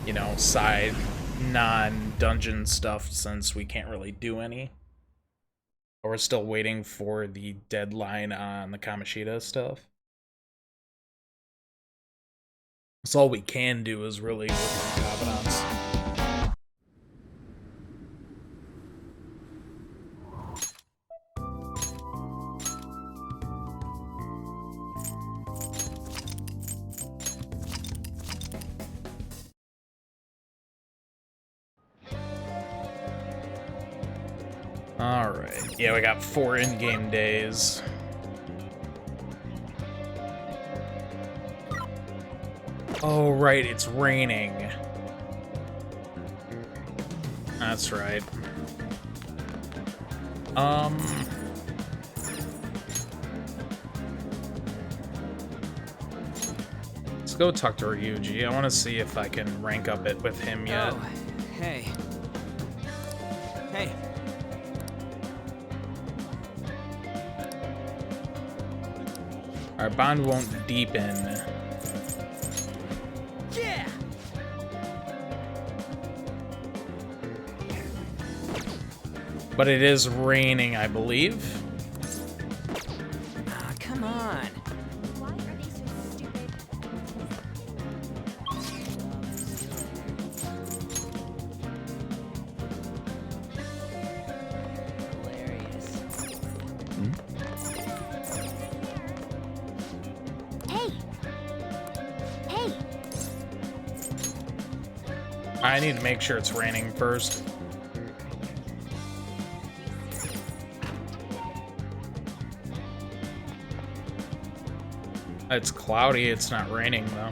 you know, side non-dungeon stuff since we can't really do any. Or we're still waiting for the deadline on the Kamoshida stuff. So all we can do is really work on Covenants. Alright, yeah, we got 4 in-game days. Oh, right, it's raining. That's right. Let's go talk to Ryuji. I want to see if I can rank up it with him yet. Oh, hey. Hey. Our bond won't deepen. Yeah. But it is raining, I believe. Ah, come on. Why are they so stupid? Hilarious. Hey! Hey! I need to make sure it's raining first. It's cloudy, it's not raining though.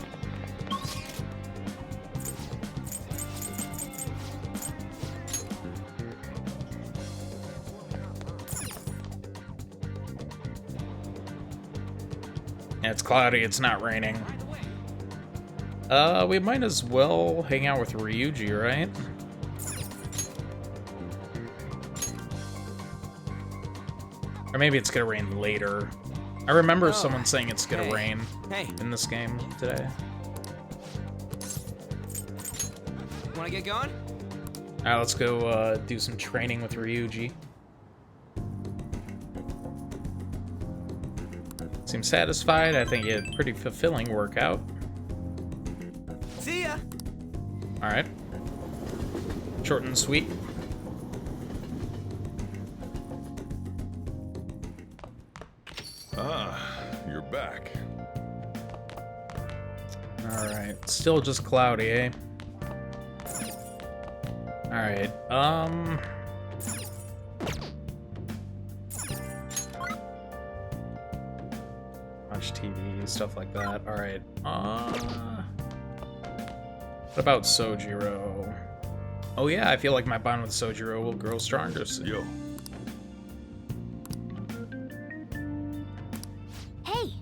Yeah, it's cloudy, it's not raining. We might as well hang out with Ryuji, right? Or maybe it's gonna rain later. I remember someone saying it's gonna rain in this game today. Wanna get going? Alright, let's go do some training with Ryuji. Seems satisfied. I think he had a pretty fulfilling workout. See ya. Alright. Short and sweet. Ah, you're back. Alright. Still just cloudy, eh? Alright, watch TV, stuff like that. Alright, what about Sojiro? Oh yeah, I feel like my bond with Sojiro will grow stronger soon. Yo. Hey!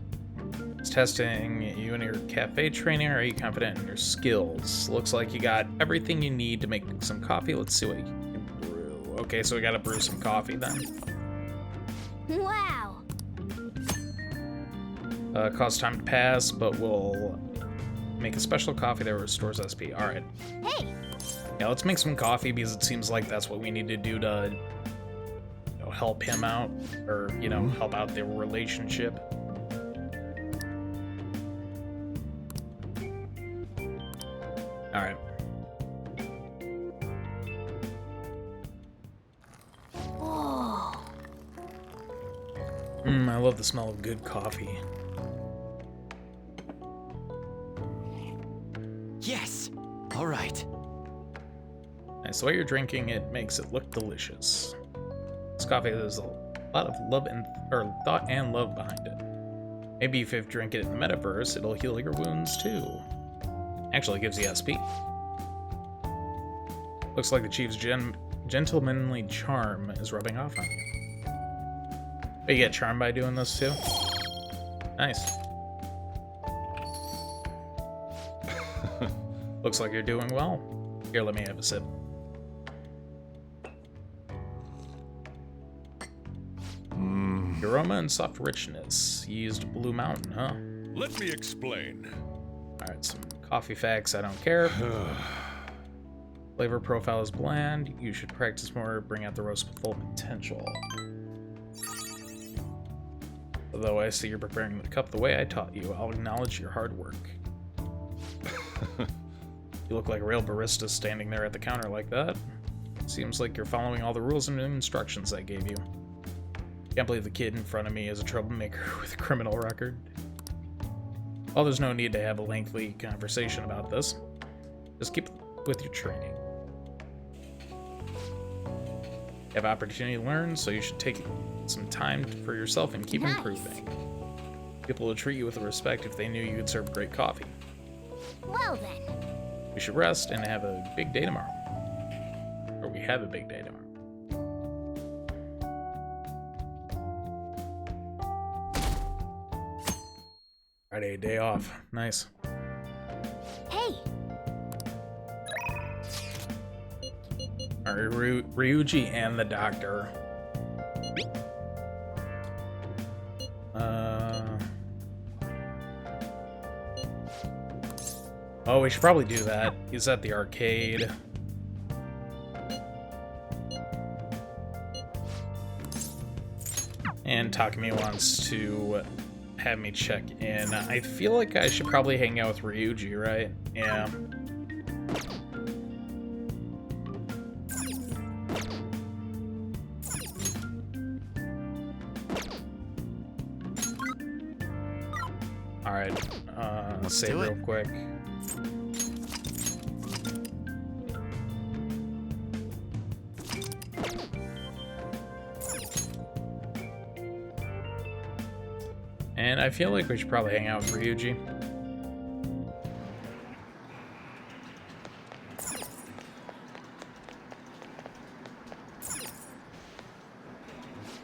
It's testing you in your cafe training. Are you confident in your skills? Looks like you got everything you need to make some coffee. Let's see what you can brew. Okay, so we gotta brew some coffee then. Wow! Costs time to pass, but we'll make a special coffee that restores SP. Alright. Hey! Yeah, let's make some coffee because it seems like that's what we need to do to, you know, help him out, or, you know, help out their relationship. Alright. Whoa! I love the smell of good coffee. Yes. All right. Nice. The way you're drinking it makes it look delicious. This coffee has a lot of love and thought and love behind it. Maybe if you drink it in the metaverse, it'll heal your wounds too. Actually, it gives you SP. Looks like the chief's gentlemanly charm is rubbing off on you. Oh, you get charmed by doing this too? Nice. Looks like you're doing well. Here, let me have a sip. Aroma and soft richness. You used Blue Mountain, huh? Let me explain. Alright, some coffee facts, I don't care. Flavor profile is bland. You should practice more, bring out the roast's full potential. Although I see you're preparing the cup the way I taught you, I'll acknowledge your hard work. You look like a real barista standing there at the counter like that. Seems like you're following all the rules and instructions I gave you. Can't believe the kid in front of me is a troublemaker with a criminal record. Well, there's no need to have a lengthy conversation about this. Just keep with your training. You have opportunity to learn, so you should take some time for yourself and keep Nice. improving. People will treat you with respect if they knew you could serve great coffee. Well then. We should rest and have a big day tomorrow. Or we have a big day tomorrow. Friday, day off. Nice. Hey. Alright, Ryuji and the doctor. Oh, we should probably do that. He's at the arcade. And Takumi wants to have me check in. I feel like I should probably hang out with Ryuji, right? Yeah. Alright, save do it. real quick. And I feel like we should probably hang out with Ryuji.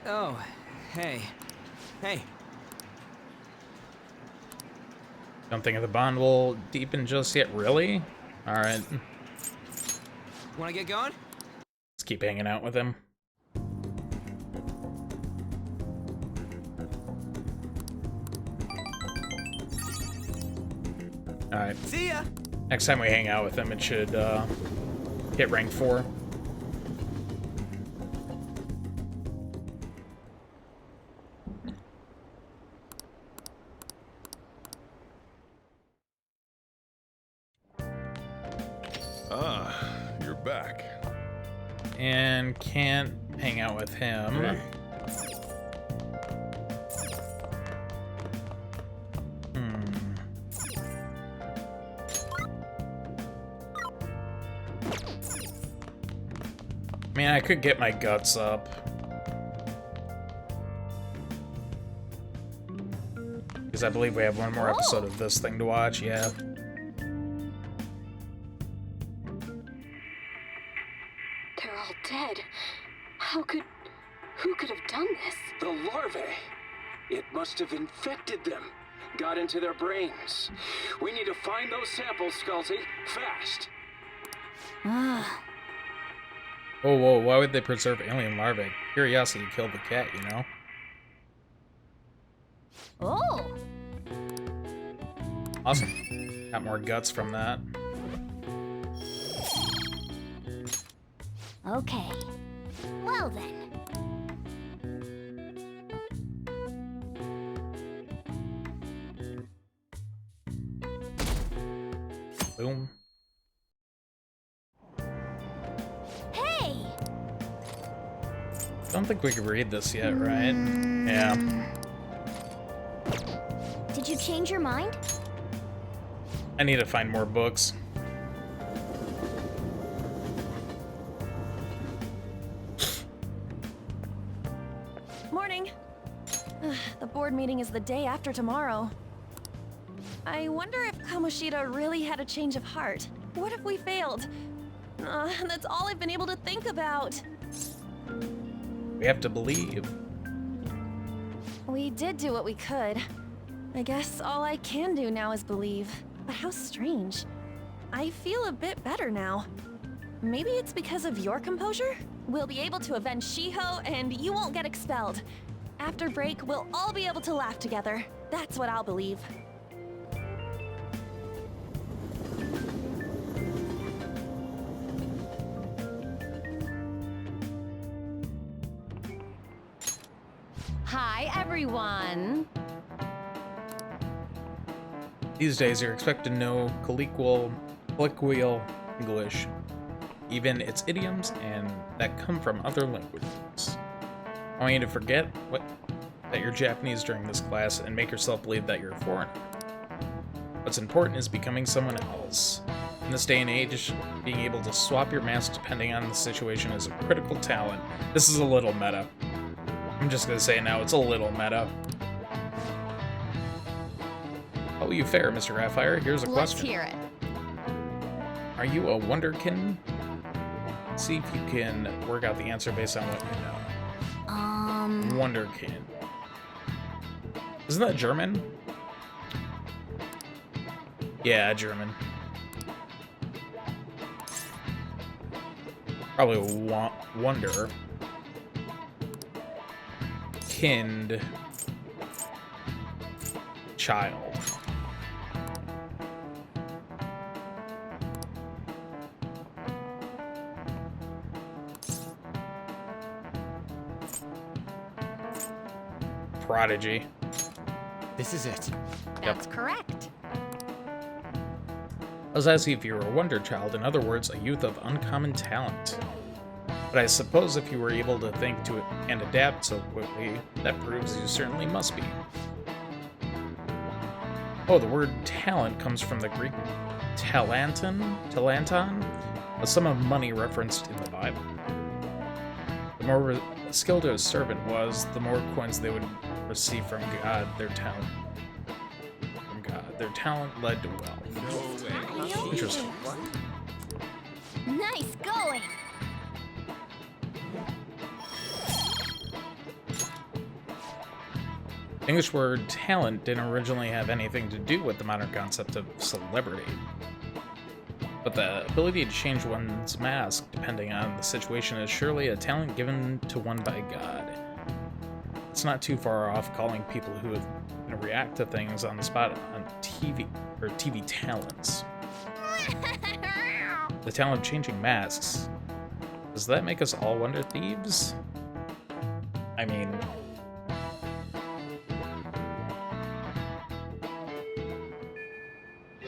Oh, hey. Hey. Don't think of the bond will deepen just yet, really? Alright, Wanna get going? let's keep hanging out with him. Alright, See ya! next time we hang out with him, it should hit rank 4. Ah, you're back. And can't hang out with him. I mean, I could get my guts up. Because I believe we have one more episode of this thing to watch, yeah. They're all dead. Who could have done this? The larvae. It must have infected them. Got into their brains. We need to find those samples, Skullsy. Fast. Ah. Oh, whoa, why would they preserve alien larvae? Curiosity killed the cat, you know? Oh. Awesome. Got more guts from that. Okay. Well then. Boom. Hey. Don't think we could read this yet, right? Yeah. Did you change your mind? I need to find more books. Morning. The board meeting is the day after tomorrow. I wonder if Kamoshida really had a change of heart. What if we failed? That's all I've been able to think about. We have to believe. We did do what we could. I guess all I can do now is believe. But how strange. I feel a bit better now. Maybe it's because of your composure? We'll be able to avenge Shiho and you won't get expelled. After break, we'll all be able to laugh together. That's what I'll believe. everyone. These days, you're expected to know colloquial English, even its idioms, and that come from other languages. I want you to forget that you're Japanese during this class and make yourself believe that you're a foreigner. What's important is becoming someone else. In this day and age, being able to swap your mask depending on the situation is a critical talent. This is a little meta. I'm just gonna say it now, it's a little meta. How will you fare, Mr. Graphire? Here's a Let's question. hear it. Are you a Wonderkin? See if you can work out the answer based on what you know. Wonderkin. Isn't that German? Yeah, German. Probably wonder. Kind. Child. Prodigy. This is it. That's correct. I was asking if you were a wonder child, in other words, a youth of uncommon talent. But I suppose if you were able to think to it and adapt so quickly, that proves you certainly must be. Oh, the word talent comes from the Greek talanton, a sum of money referenced in the Bible. The more skilled a servant was, the more coins they would receive from God, their talent. From God, their talent led to wealth. No way. Interesting. Nice going. The English word talent didn't originally have anything to do with the modern concept of celebrity. But the ability to change one's mask depending on the situation is surely a talent given to one by God. It's not too far off calling people who can react to things on the spot on TV, or TV talents. The talent of changing masks. Does that make us all wonder thieves? I mean...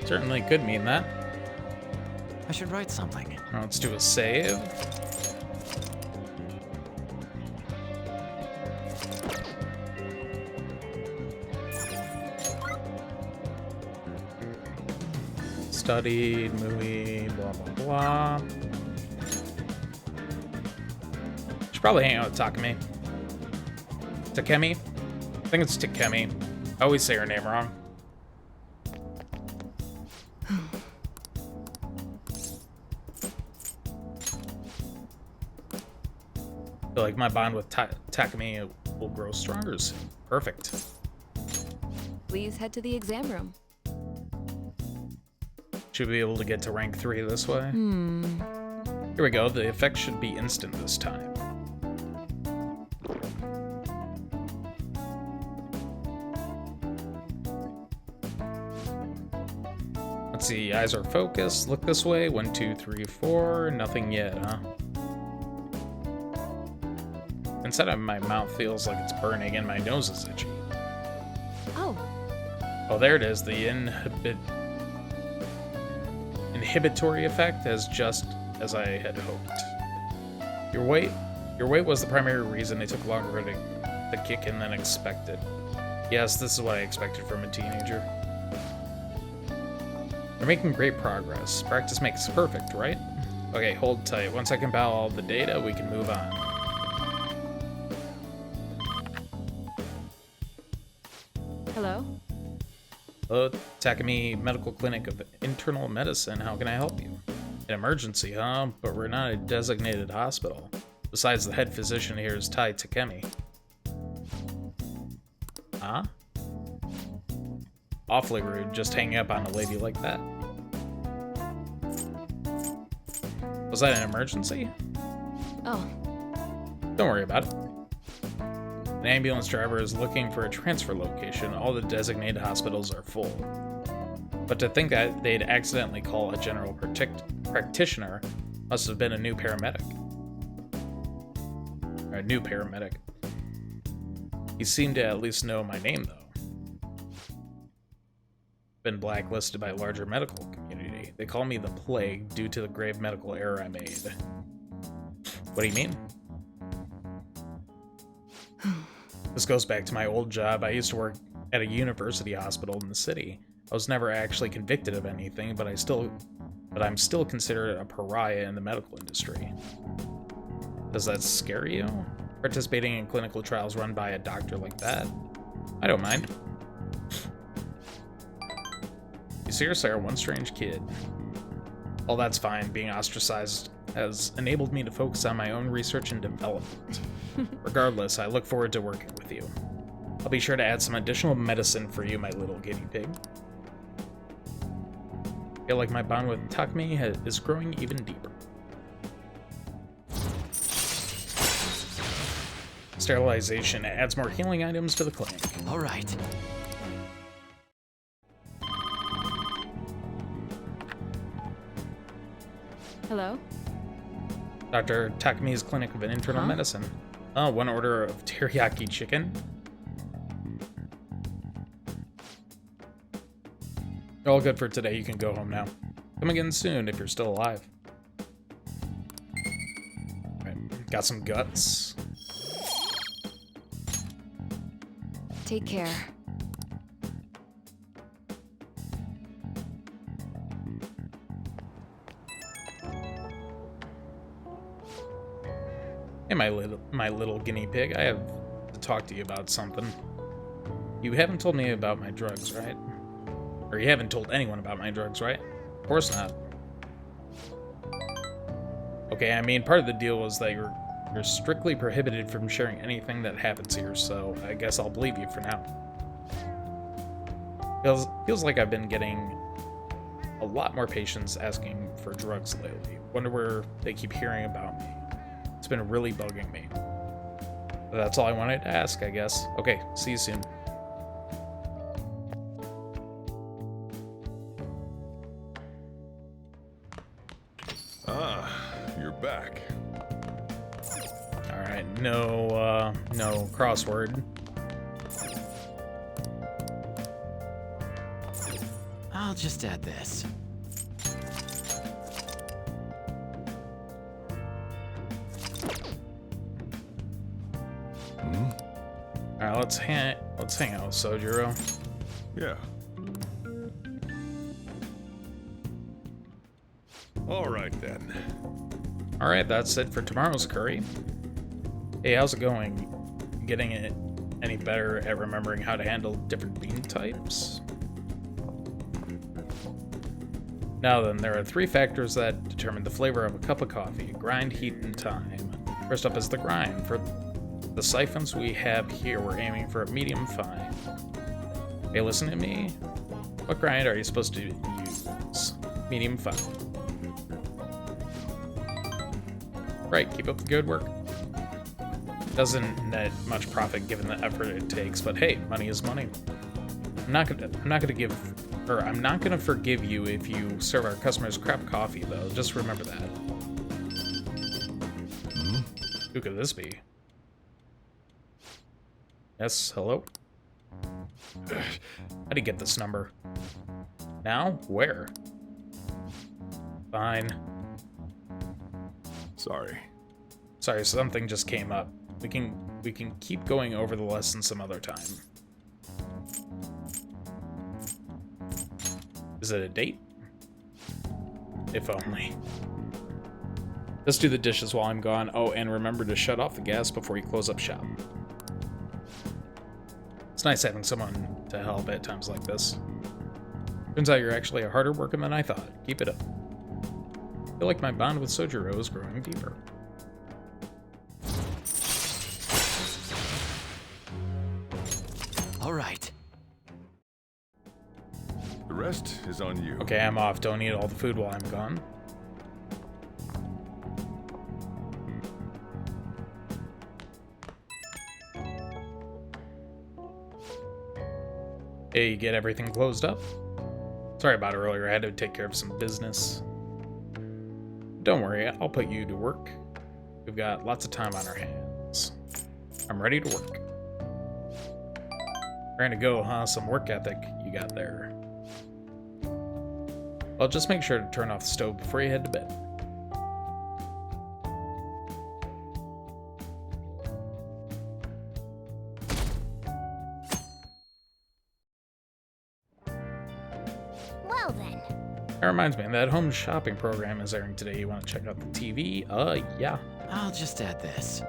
certainly could mean that. I should write something. Now let's do a save. Studied, movie, blah, blah, blah. Should probably hang out with Takemi. Takemi? I think it's Takemi. I always say her name wrong. I feel like my bond with Takemi will grow stronger soon. Perfect. Please head to the exam room. Should be able to get to rank 3 this way. Here we go. The effect should be instant this time. Let's see. Eyes are focused. Look this way. 1, 2, 3, 4. Nothing yet, huh? Inside of my mouth feels like it's burning and my nose is itchy. Oh, Oh, there it is. The inhibitory effect as just as I had hoped. Your weight was the primary reason it took longer to kick in than expected. Yes, this is what I expected from a teenager. We're making great progress. Practice makes perfect, right? Okay, hold tight. Once I compile all the data, we can move on. hello? Hello, Takemi Medical Clinic of Internal Medicine. How can I help you? An emergency, huh? But we're not a designated hospital. Besides, the head physician here is Tai Takemi. Huh? Awfully rude, just hanging up on a lady like that. Was that an emergency? Oh, Don't worry about it. An ambulance driver is looking for a transfer location. All the designated hospitals are full. But to think that they'd accidentally call a general practitioner must have been a new paramedic. Or a new paramedic. He seemed to at least know my name, though. Been blacklisted by a larger medical community. They call me the Plague due to the grave medical error I made. What do you mean? This goes back to my old job. I used to work at a university hospital in the city. I was never actually convicted of anything, but I'm still considered a pariah in the medical industry. Does that scare you? Participating in clinical trials run by a doctor like that? I don't mind. You seriously are one strange kid. Well, that's fine. Being ostracized has enabled me to focus on my own research and development. Regardless, I look forward to working with you. I'll be sure to add some additional medicine for you, my little guinea pig. I feel like my bond with Takumi is growing even deeper. Sterilization adds more healing items to the clinic. All right. Hello? Dr. Takumi's Clinic of Internal Medicine. Oh, one order of teriyaki chicken. All good for today. You can go home now. Come again soon if you're still alive. Right, got some guts. Take care. Hey, my little guinea pig. I have to talk to you about something. You haven't told me about my drugs, right? Or you haven't told anyone about my drugs, right? Of course not. Okay, I mean, part of the deal was that you're strictly prohibited from sharing anything that happens here, so I guess I'll believe you for now. Feels like I've been getting a lot more patients asking for drugs lately. Wonder where they keep hearing about me. It's been really bugging me. But that's all I wanted to ask, I guess. Okay, see you soon. You're back. Alright, no crossword. I'll just add this. Alright, let's hang out with Sojiro. Yeah. All right then. Alright, that's it for tomorrow's curry. Hey, how's it going? Getting it any better at remembering how to handle different bean types? Now then, there are 3 factors that determine the flavor of a cup of coffee: grind, heat, and time. First up is the grind. For the siphons we have here, we're aiming for a medium fine. Hey, listen to me. What grind are you supposed to use? Medium fine. Right, keep up the good work. Doesn't net much profit given the effort it takes, but hey, money is money. I'm not gonna forgive you if you serve our customers crap coffee, though. Just remember that. Who could this be? Yes, hello? How'd he get this number? Now? Where? Fine. Sorry. Sorry, something just came up. We can keep going over the lesson some other time. Is it a date? If only. Let's do the dishes while I'm gone. Oh, and remember to shut off the gas before you close up shop. It's nice having someone to help at times like this. Turns out you're actually a harder worker than I thought. Keep it up. I feel like my bond with Sojiro is growing deeper. All right. The rest is on you. Okay, I'm off. Don't eat all the food while I'm gone. Hey, you get everything closed up? Sorry about earlier, I had to take care of some business. Don't worry, I'll put you to work. We've got lots of time on our hands. I'm ready to work. Trying to go, huh? Some work ethic you got there. Well, just make sure to turn off the stove before you head to bed. Well then. That reminds me, that home shopping program is airing today. You want to check out the TV? Yeah. I'll just add this.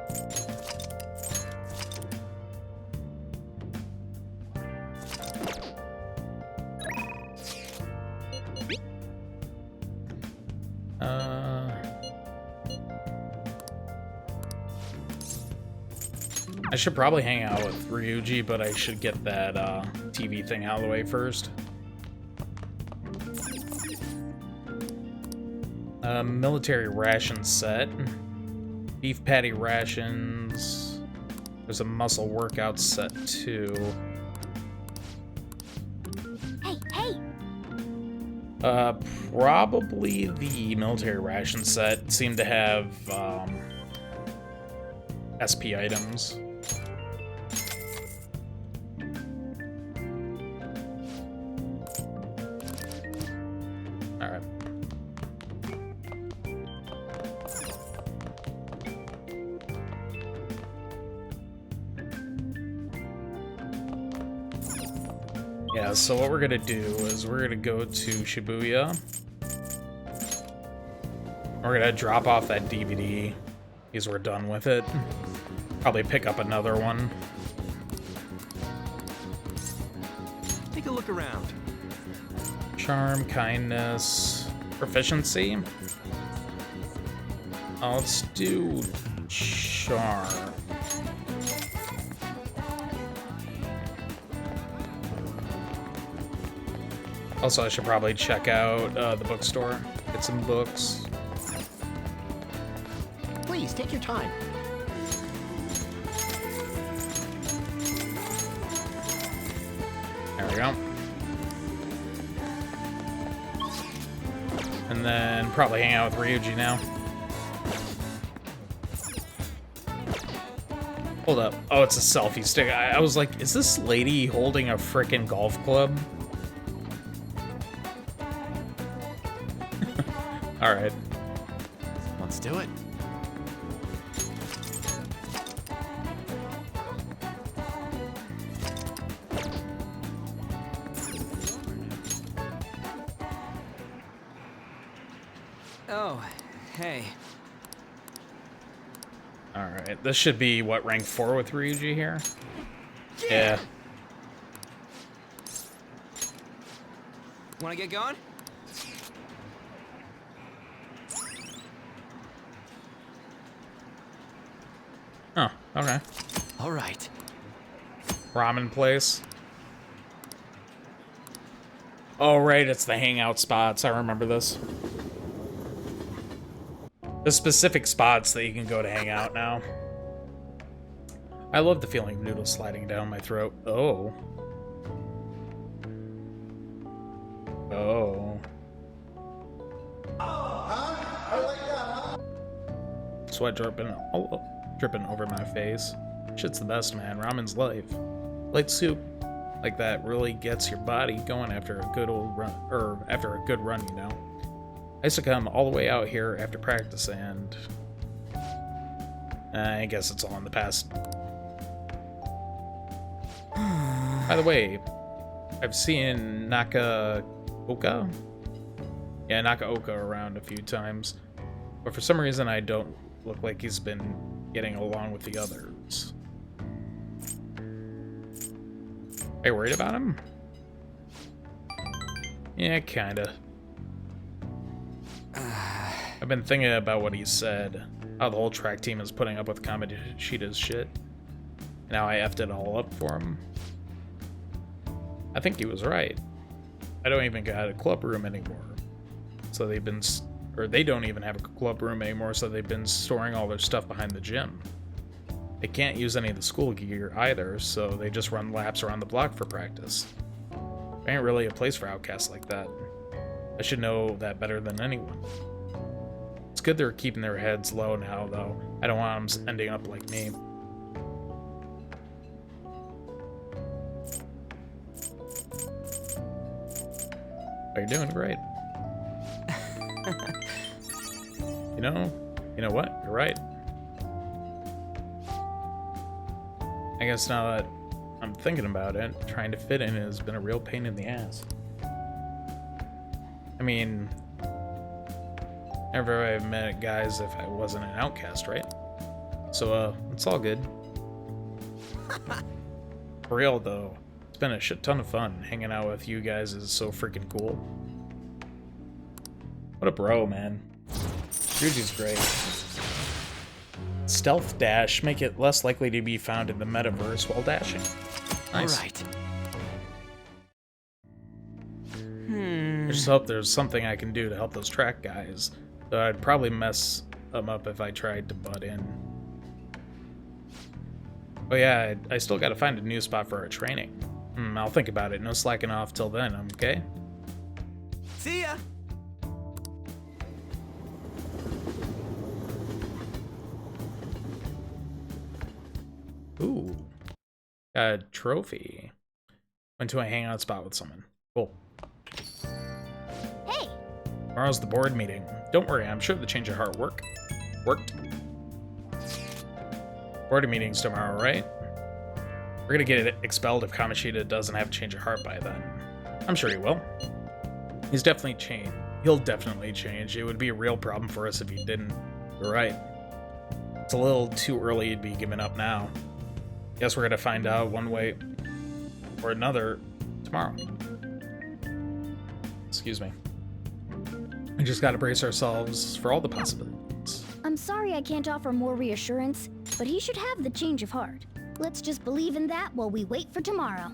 I should probably hang out with Ryuji, but I should get that TV thing out of the way first. Military ration set. Beef patty rations. There's a muscle workout set too. Hey! Probably the military ration set. Seemed to have SP items. Alright. Yeah, so what we're gonna do is we're gonna go to Shibuya. We're gonna drop off that DVD because we're done with it. Probably pick up another one. Take a look around. Charm, kindness, proficiency. Let's do charm. Also, I should probably check out the bookstore, get some books. Please, take your time. There we go. And then probably hang out with Ryuji now. Hold up. Oh, it's a selfie stick. I was like, is this lady holding a frickin' golf club? Alright. Let's do it. Oh, hey. Alright, this should be, what, rank 4 with Ryuji here? Yeah. Wanna get going? Oh, okay. All right. Ramen place. Oh, right, it's the hangout spots. I remember this. The specific spots that you can go to hang out now. I love the feeling of noodles sliding down my throat. Oh. Oh. Sweat dripping over my face. Shit's the best, man. Ramen's life. Light soup like that really gets your body going after a good old run, or after a good run, you know. I used to come all the way out here after practice, and I guess it's all in the past. By the way, I've seen Nakaoka. Yeah, Nakaoka around a few times, but for some reason I don't look like he's been getting along with the others. Are you worried about him? Yeah, kinda. I've been thinking about what he said, how the whole track team is putting up with Kamoshida's shit. Now I effed it all up for him. I think he was right. I don't even got a club room anymore. So they don't even have a club room anymore, so they've been storing all their stuff behind the gym. They can't use any of the school gear either, so they just run laps around the block for practice. There ain't really a place for outcasts like that. I should know that better than anyone. It's good they're keeping their heads low now, though. I don't want them ending up like me. Oh, you're doing great. You know what? You're right. I guess now that I'm thinking about it, trying to fit in has been a real pain in the ass. I mean, never have I met guys if I wasn't an outcast, right? So, it's all good. For real, though, it's been a shit ton of fun. Hanging out with you guys is so freaking cool. What a bro, man. Ryuji's great. Stealth dash, make it less likely to be found in the metaverse while dashing. Nice. All right. I just hope there's something I can do to help those track guys, though I'd probably mess them up if I tried to butt in. Oh yeah, I still gotta find a new spot for our training. I'll think about it. No slacking off till then, okay? See ya! Ooh. Got a trophy. Went to a hangout spot with someone. Cool. Hey! Tomorrow's the board meeting. Don't worry, I'm sure the change of heart worked. Board meeting's tomorrow, right? We're gonna get it expelled if Kamoshida doesn't have a change of heart by then. I'm sure he will. He'll definitely change. It would be a real problem for us if he didn't. You're right. It's a little too early to be giving up now. Guess we're gonna find out one way or another tomorrow. Excuse me. We just gotta brace ourselves for all the possibilities. I'm sorry I can't offer more reassurance, but he should have the change of heart. Let's just believe in that while we wait for tomorrow.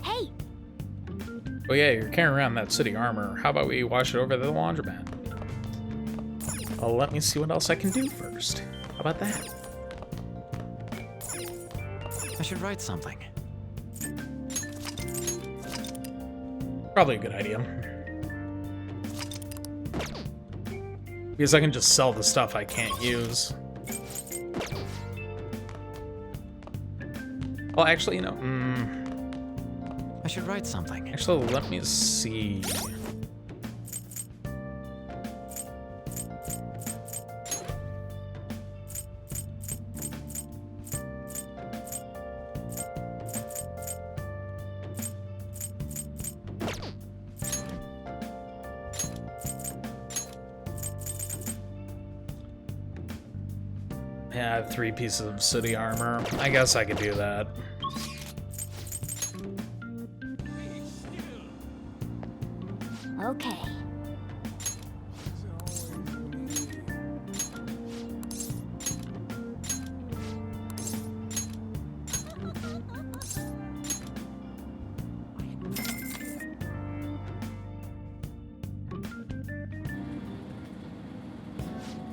Hey! Oh yeah, you're carrying around that city armor. How about we wash it over to the laundromat? Well, let me see what else I can do first. How about that? I should write something. Probably a good idea. Because I can just sell the stuff I can't use. Well, actually, you know, I should write something. actually, let me see. Yeah, I have 3 pieces of city armor. I guess I could do that. Okay.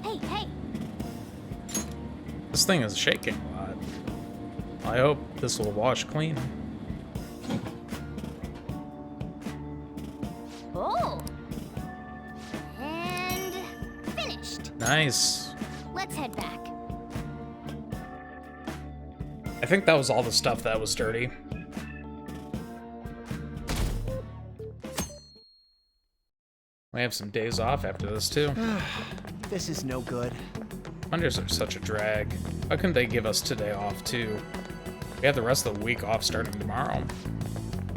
Hey! This thing is shaking a lot. I hope this will wash clean. Oh! And finished. Nice. Let's head back. I think that was all the stuff that was dirty. We have some days off after this too. This is no good. Mondays are such a drag. Why couldn't they give us today off too? We have the rest of the week off starting tomorrow.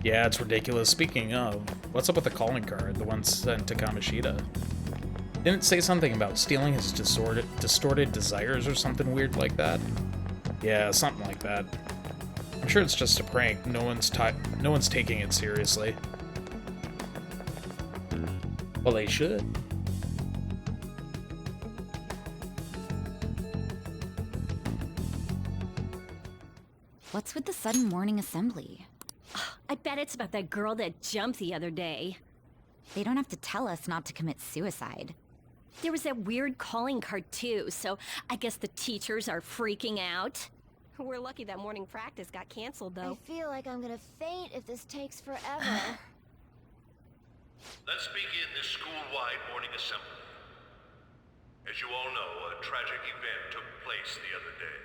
Yeah, it's ridiculous. Speaking of, what's up with the calling card, the one sent to Kamoshida? Didn't it say something about stealing his distorted desires or something weird like that? Yeah, something like that. I'm sure it's just a prank. No one's taking it seriously. Well, they should. What's with the sudden morning assembly? I bet it's about that girl that jumped the other day. They don't have to tell us not to commit suicide. There was that weird calling card too, so I guess the teachers are freaking out. We're lucky that morning practice got canceled, though. I feel like I'm gonna faint if this takes forever. Let's begin this school-wide morning assembly. As you all know, a tragic event took place the other day.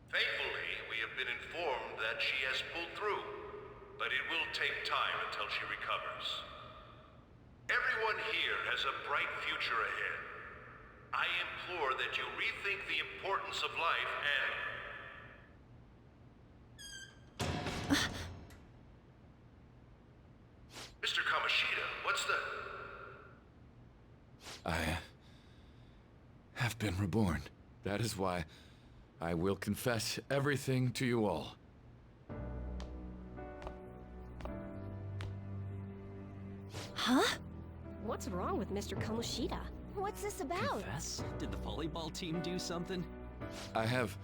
Thankfully, we have been informed that she has pulled through, but it will take time until she recovers. Everyone here has a bright future ahead. I implore that you rethink the importance of life and... Mr. Kamoshida, what's the... I have been reborn. That is why I will confess everything to you all. Huh? What's wrong with Mr. Kamoshida? What's this about? Confess? Did the volleyball team do something? I have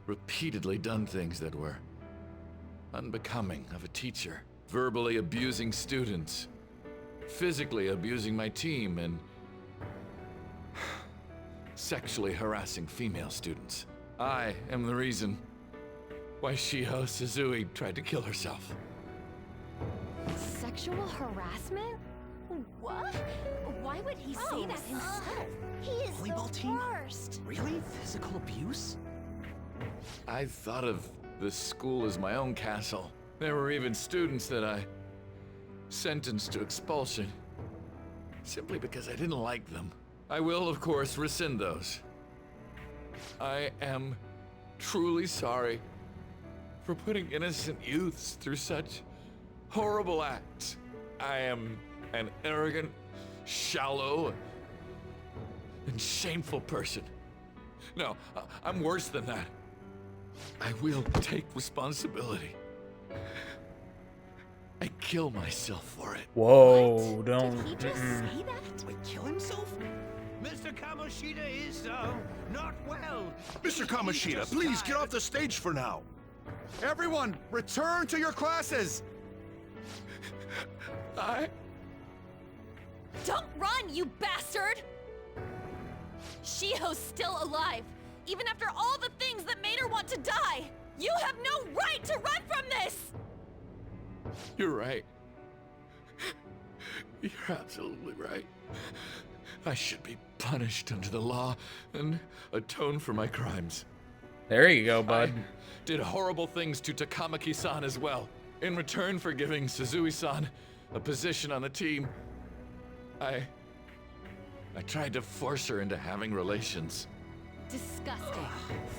repeatedly done things that were unbecoming of a teacher. Verbally abusing students, physically abusing my team, and sexually harassing female students. I am the reason why Shiho Suzui tried to kill herself. Sexual harassment? What? Why would he say that himself? He is Volleyball the team? worst. Really? Physical abuse? I thought of the school as my own castle. There were even students that I sentenced to expulsion, simply because I didn't like them. I will, of course, rescind those. I am truly sorry for putting innocent youths through such horrible acts. I am an arrogant, shallow, and shameful person. No, I'm worse than that. I will take responsibility. I kill myself for it. Whoa, What? don't. Did he just say that? Wait, kill himself? Mr. Kamoshida is, not well. Mr. Kamoshida, please get off the stage for now. Everyone, return to your classes! Don't run, you bastard! Shiho's still alive, even after all the things that made her want to die! You have no right to run from this! You're right. You're absolutely right. I should be punished under the law and atone for my crimes. There you go, bud. I did horrible things to Takamaki-san as well. In return for giving Suzui-san a position on the team, I tried to force her into having relations. Disgusting.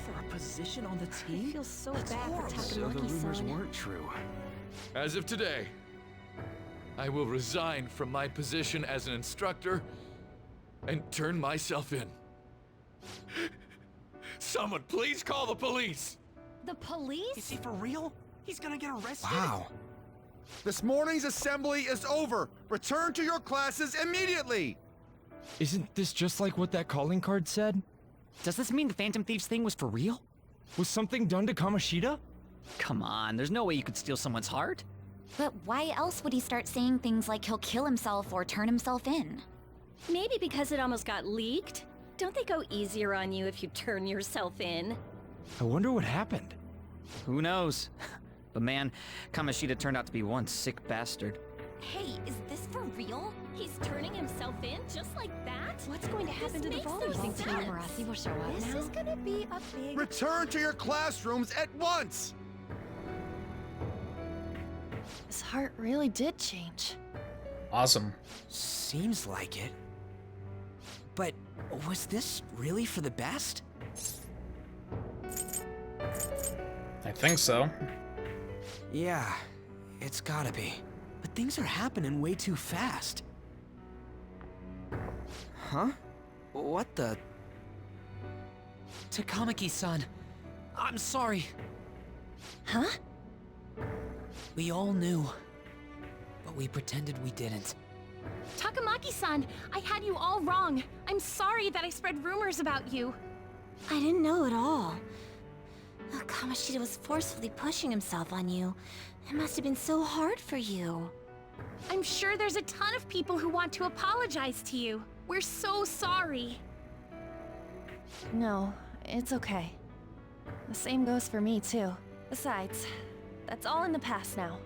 For a position on the I team? feel so That's bad horrible. for So the rumors Takamaki-san. weren't true. As of today, I will resign from my position as an instructor and turn myself in. Someone please call the police! The police? Is he for real? He's gonna get arrested? Wow. This morning's assembly is over. Return to your classes immediately! Isn't this just like what that calling card said? Does this mean the Phantom Thieves thing was for real? Was something done to Kamoshida? Come on, there's no way you could steal someone's heart. But why else would he start saying things like he'll kill himself or turn himself in? Maybe because it almost got leaked. Don't they go easier on you if you turn yourself in? I wonder what happened. Who knows? But man, Kamoshida turned out to be one sick bastard. Hey, is this for real? He's turning himself in just like that? What's going to happen to the volleyball team? Marasi will show up This now. is gonna be a big... Return to your classrooms at once! His heart really did change. Awesome. Seems like it. But was this really for the best? I think so. Yeah, it's gotta be. But things are happening way too fast. Huh? What the? Takamaki-san, I'm sorry. Huh? We all knew, but we pretended we didn't. Takamaki-san, I had you all wrong. I'm sorry that I spread rumors about you. I didn't know at all. Kamoshida was forcefully pushing himself on you. It must have been so hard for you. I'm sure there's a ton of people who want to apologize to you. We're so sorry. No, it's okay. The same goes for me, too. Besides, that's all in the past now.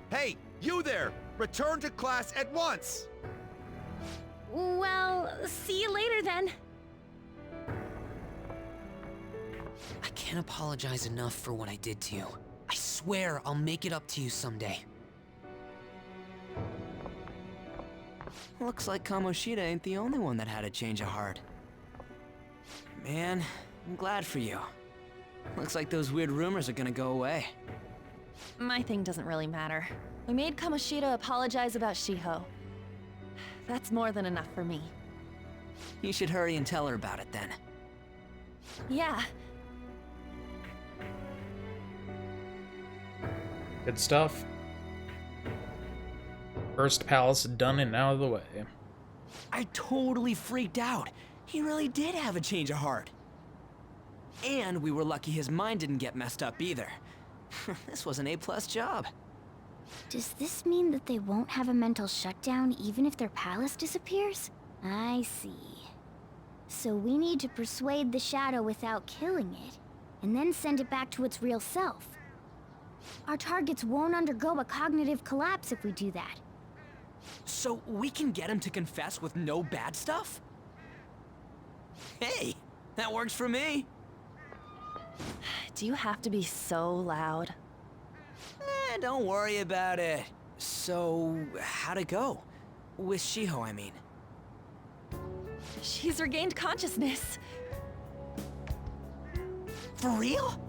Hey, you there! Return to class at once! Well, see you later then. I can't apologize enough for what I did to you. I swear. swear I'll make it up to you someday. Looks like Kamoshida ain't the only one that had a change of heart. Man, I'm glad for you. Looks like those weird rumors are gonna go away. My thing doesn't really matter. We made Kamoshida apologize about Shiho. That's more than enough for me. You should hurry and tell her about it then. Yeah. Good stuff. First palace done and out of the way. I totally freaked out. He really did have a change of heart. And we were lucky his mind didn't get messed up either. This was an A+ job. Does this mean that they won't have a mental shutdown even if their palace disappears? I see. So we need to persuade the shadow without killing it, and then send it back to its real self. Our targets won't undergo a cognitive collapse if we do that. So we can get him to confess with no bad stuff? Hey, that works for me. Do you have to be so loud? Don't worry about it. So, how'd it go? With Shiho, I mean. She's regained consciousness. For real?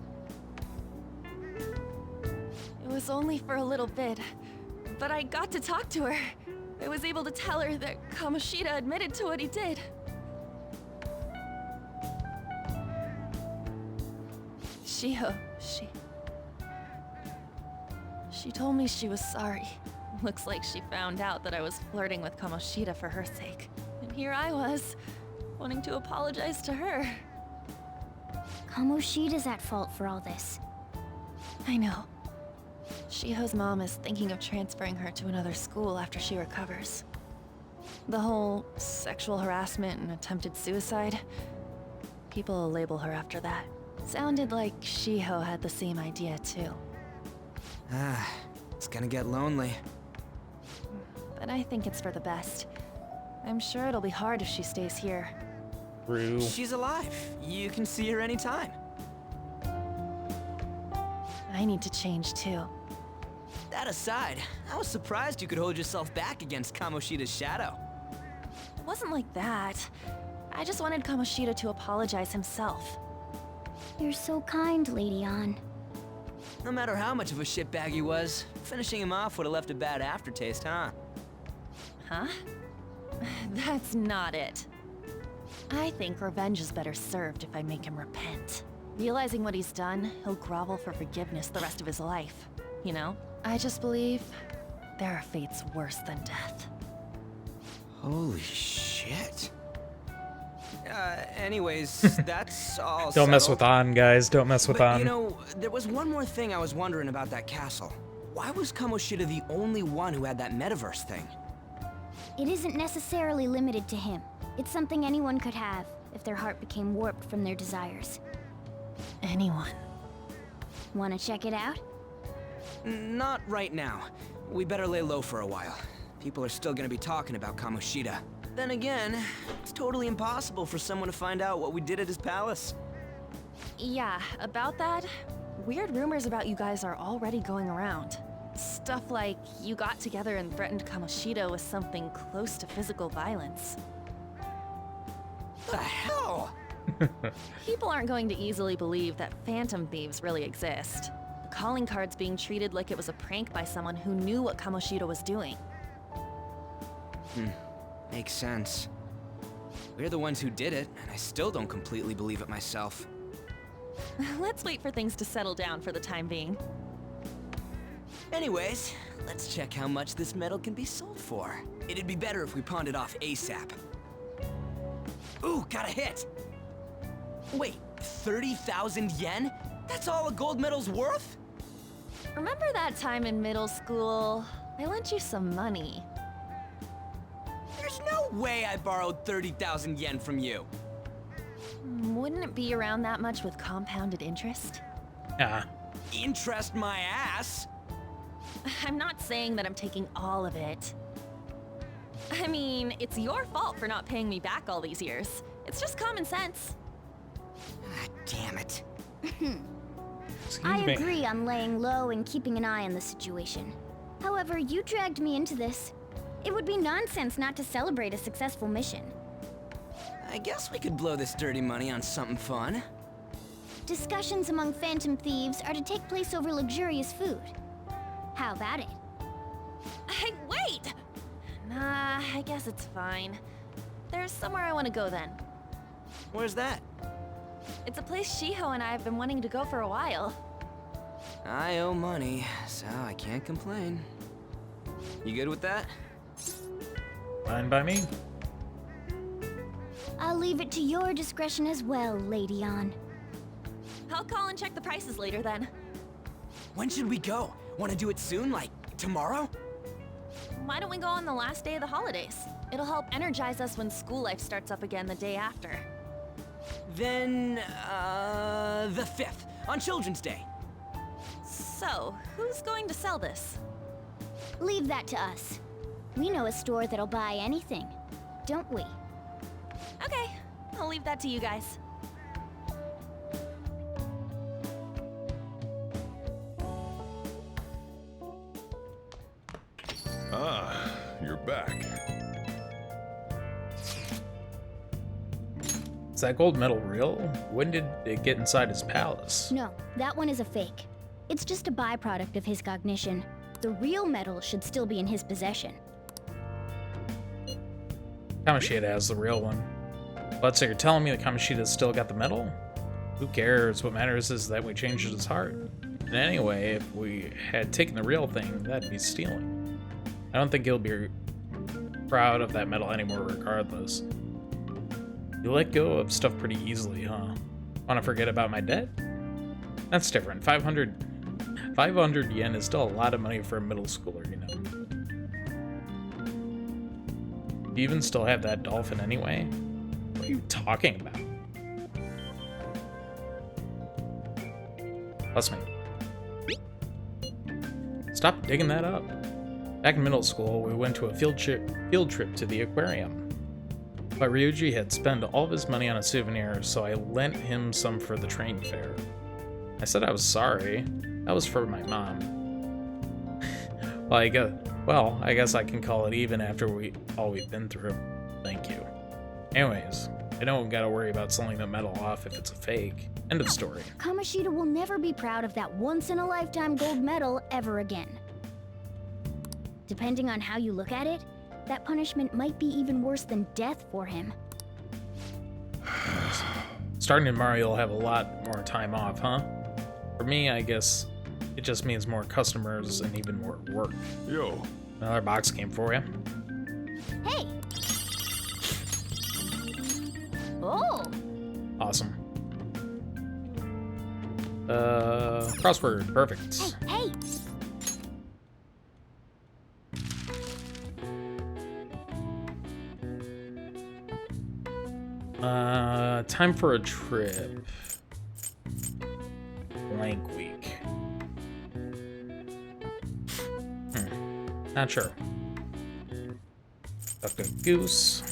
It was only for a little bit, but I got to talk to her. I was able to tell her that Kamoshida admitted to what he did. Shiho, She told me she was sorry. Looks like she found out that I was flirting with Kamoshida for her sake. And here I was, wanting to apologize to her. Kamoshida's at fault for all this. I know. Shiho's mom is thinking of transferring her to another school after she recovers. The whole sexual harassment and attempted suicide, people will label her after that. Sounded like Shiho had the same idea too. It's gonna get lonely. But I think it's for the best. I'm sure it'll be hard if she stays here. True. She's alive. You can see her anytime. I need to change too. That aside, I was surprised you could hold yourself back against Kamoshida's shadow. It wasn't like that. I just wanted Kamoshida to apologize himself. You're so kind, Lady Ann. No matter how much of a shitbag he was, finishing him off would have left a bad aftertaste, huh? Huh? That's not it. I think revenge is better served if I make him repent. Realizing what he's done, he'll grovel for forgiveness the rest of his life. You know? I just believe there are fates worse than death. Holy shit. Anyways, that's all Don't mess with settled. An, guys. Don't mess with But, An. you know, there was one more thing I was wondering about that castle. Why was Kamoshida the only one who had that metaverse thing? It isn't necessarily limited to him. It's something anyone could have, if their heart became warped from their desires. Anyone. Wanna check it out? Not right now. We better lay low for a while. People are still gonna be talking about Kamoshida. Then again, it's totally impossible for someone to find out what we did at his palace. Yeah, about that, weird rumors about you guys are already going around. Stuff like you got together and threatened Kamoshida with something close to physical violence. The hell? People aren't going to easily believe that phantom thieves really exist. The calling card's being treated like it was a prank by someone who knew what Kamoshida was doing. Makes sense. We're the ones who did it, and I still don't completely believe it myself. Let's wait for things to settle down for the time being. Anyways, let's check how much this metal can be sold for. It'd be better if we pawned it off ASAP. Ooh, got a hit! Wait, 30,000 yen? That's all a gold medal's worth? Remember that time in middle school? I lent you some money. There's no way I borrowed 30,000 yen from you. Wouldn't it be around that much with compounded interest? Yeah. Interest my ass? I'm not saying that I'm taking all of it. I mean, it's your fault for not paying me back all these years. It's just common sense. Ah, damn it. I me. agree on laying low and keeping an eye on the situation. However, you dragged me into this. It would be nonsense not to celebrate a successful mission. I guess we could blow this dirty money on something fun. Discussions among phantom thieves are to take place over luxurious food. How about it? Hey, wait! Nah, I guess it's fine. There's somewhere I want to go then. Where's that? It's a place Shiho and I have been wanting to go for a while. I owe money, so I can't complain. You good with that? Fine by me. I'll leave it to your discretion as well, Lady On. I'll call and check the prices later then. When should we go? Want to do it soon, like tomorrow? Why don't we go on the last day of the holidays? It'll help energize us when school life starts up again the day after. Then, the 5th, on Children's Day. So, who's going to sell this? Leave that to us. We know a store that'll buy anything, don't we? Okay, I'll leave that to you guys. Ah, you're back. Is that gold medal real? When did it get inside his palace? No, that one is a fake. It's just a byproduct of his cognition. The real medal should still be in his possession. Kamoshida has the real one. But so you're telling me that Kamoshida's still got the medal? Who cares? What matters is that we changed his heart. And anyway, if we had taken the real thing, that'd be stealing. I don't think he'll be proud of that medal anymore regardless. You let go of stuff pretty easily, huh? Want to forget about my debt? That's different. 500 yen is still a lot of money for a middle schooler, you know. Do you even still have that dolphin anyway? What are you talking about? Plus me. Stop digging that up. Back in middle school, we went to a field trip to the aquarium. But Ryuji had spent all of his money on a souvenir, so I lent him some for the train fare. I said I was sorry. That was for my mom. Well, I guess I can call it even after all we've been through. Thank you. Anyways, I don't gotta worry about selling the medal off if it's a fake. End of story. Kamoshida will never be proud of that once-in-a-lifetime gold medal ever again. Depending on how you look at it, that punishment might be even worse than death for him. Starting tomorrow, you'll have a lot more time off, huh? For me, I guess it just means more customers and even more work. Yo. Another box came for you. Hey! Oh! Awesome. Crossword, perfect. Hey! Time for a trip. Blank week. Not sure. Dr. Goose.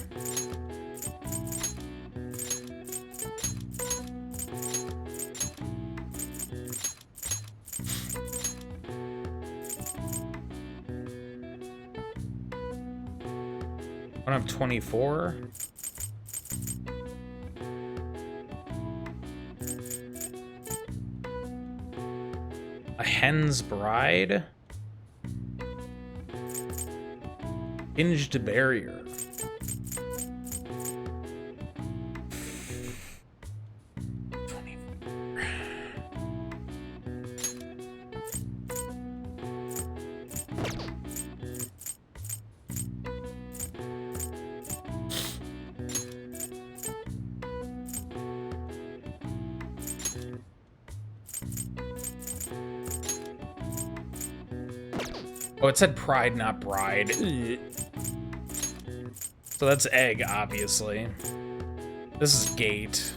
One of 24. A Hen's Bride? Hinged Barrier. Oh, it said pride, not bride. Ugh. So that's egg, obviously. This is gate.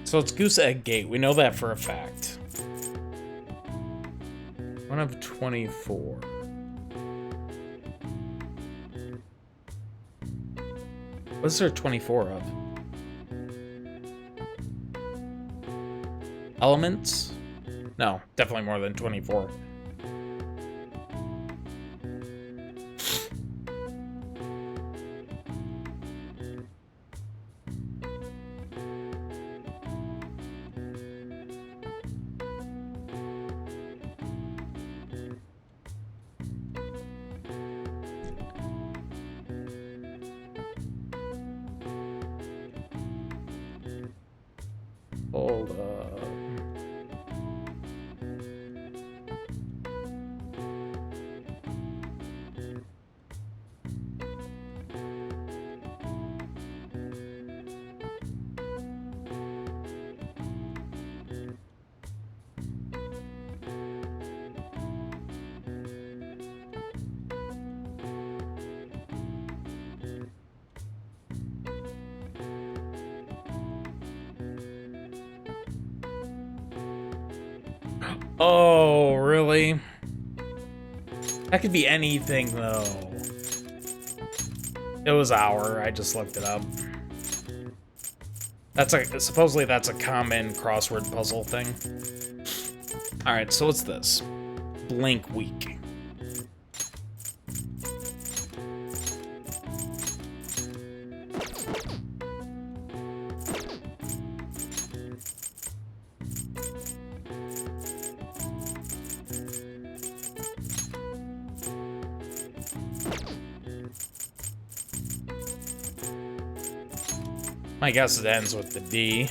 So it's Goose Egg Gate. We know that for a fact. 1 of 24. What's there 24 of? Elements? No, definitely more than 24. Hold up. Oh, really? That could be anything, though. It was hour. I just looked it up. That's supposedly that's a common crossword puzzle thing. All right, so what's this? Blank week. My guess it ends with the D.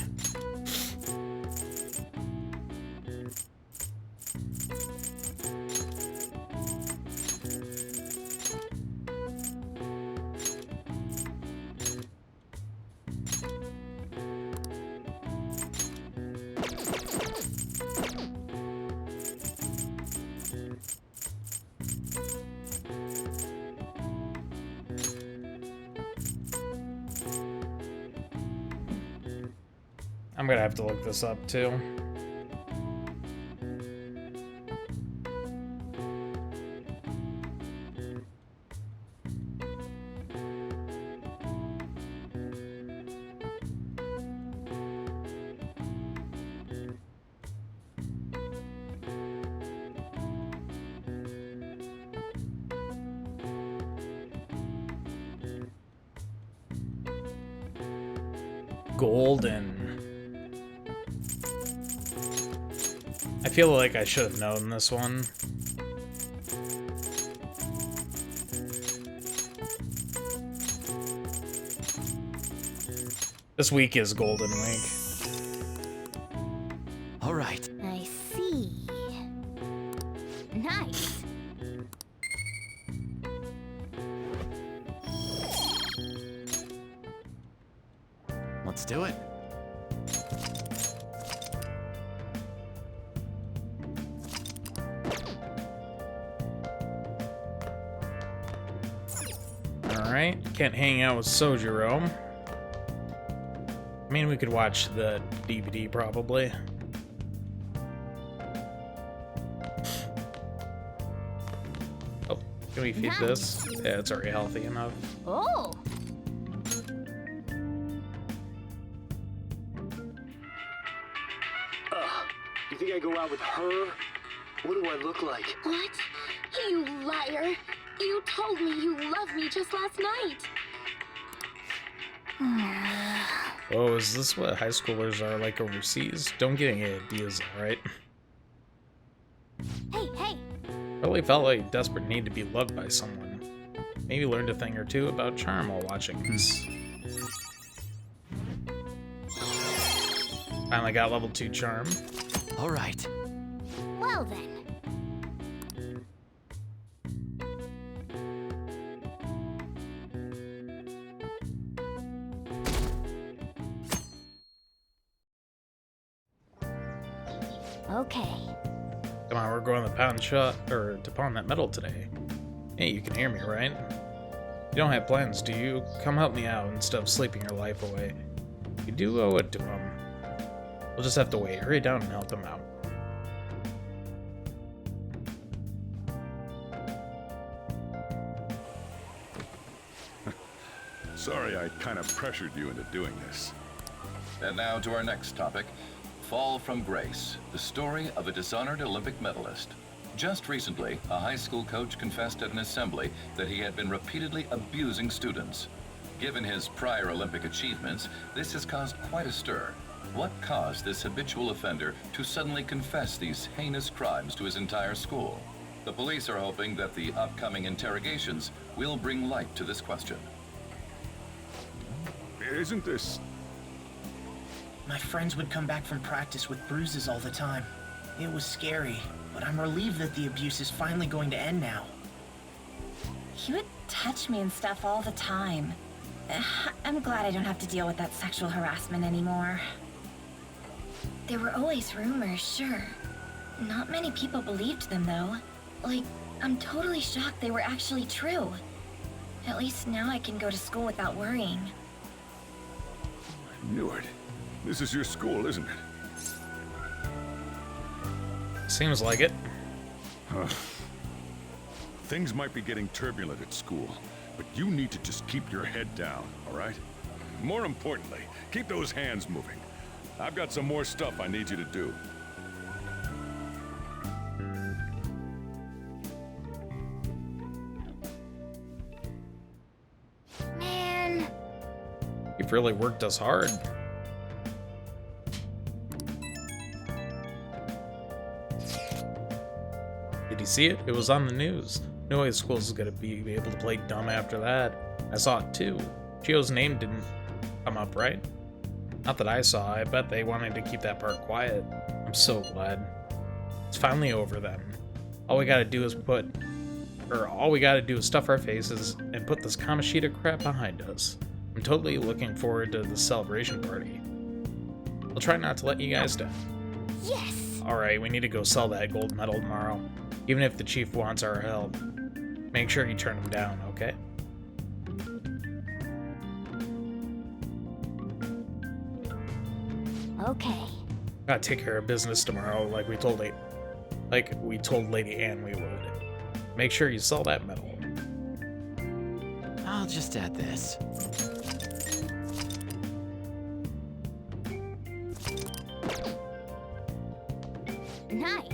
I'm gonna have to look this up too. Golden. I feel like I should have known this one. This week is Golden Week. All right. I see. Nice. Let's do it. Alright, can't hang out with Sojiro. I mean, we could watch the DVD probably. Oh, can we feed this? Yeah, it's already healthy enough. Oh. You think I go out with her? What do I look like? What? You liar! You told me you loved me just last night! Oh, is this what high schoolers are like overseas? Don't get any ideas, alright? Hey, hey! Really felt like a desperate need to be loved by someone. Maybe learned a thing or two about charm while watching this. Finally got level 2 charm. All right. Well then. Okay. Come on, we're going to pawn shop or to pawn that metal today. Hey, you can hear me, right? You don't have plans, do you? Come help me out instead of sleeping your life away. You do owe it to him. We'll just have to wait. Hurry down and help him out. Sorry I kind of pressured you into doing this. And now to our next topic, Fall from Grace, the story of a dishonored Olympic medalist. Just recently, a high school coach confessed at an assembly that he had been repeatedly abusing students. Given his prior Olympic achievements, this has caused quite a stir. What caused this habitual offender to suddenly confess these heinous crimes to his entire school? The police are hoping that the upcoming interrogations will bring light to this question. Isn't this... My friends would come back from practice with bruises all the time. It was scary, but I'm relieved that the abuse is finally going to end now. He would touch me and stuff all the time. I'm glad I don't have to deal with that sexual harassment anymore. There were always rumors, sure. Not many people believed them, though. Like, I'm totally shocked they were actually true. At least now I can go to school without worrying. I knew it. This is your school, isn't it? Seems like it. Things might be getting turbulent at school, but you need to just keep your head down, all right? More importantly, keep those hands moving. I've got some more stuff I need you to do. Man. You've really worked us hard. Did you see it? It was on the news. No way the school's gonna be able to play dumb after that. I saw it too. Chio's name didn't come up, right? Not that I saw. I bet they wanted to keep that part quiet. I'm so glad. It's finally over then. All we gotta do is stuff our faces and put this Kamoshida crap behind us. I'm totally looking forward to the celebration party. I'll try not to let you guys down. Yes! Alright, we need to go sell that gold medal tomorrow. Even if the chief wants our help. Make sure you turn him down, okay? Okay. Gotta take care of business tomorrow like we told Lady Anne we would. Make sure you sell that medal. I'll just add this. Nice.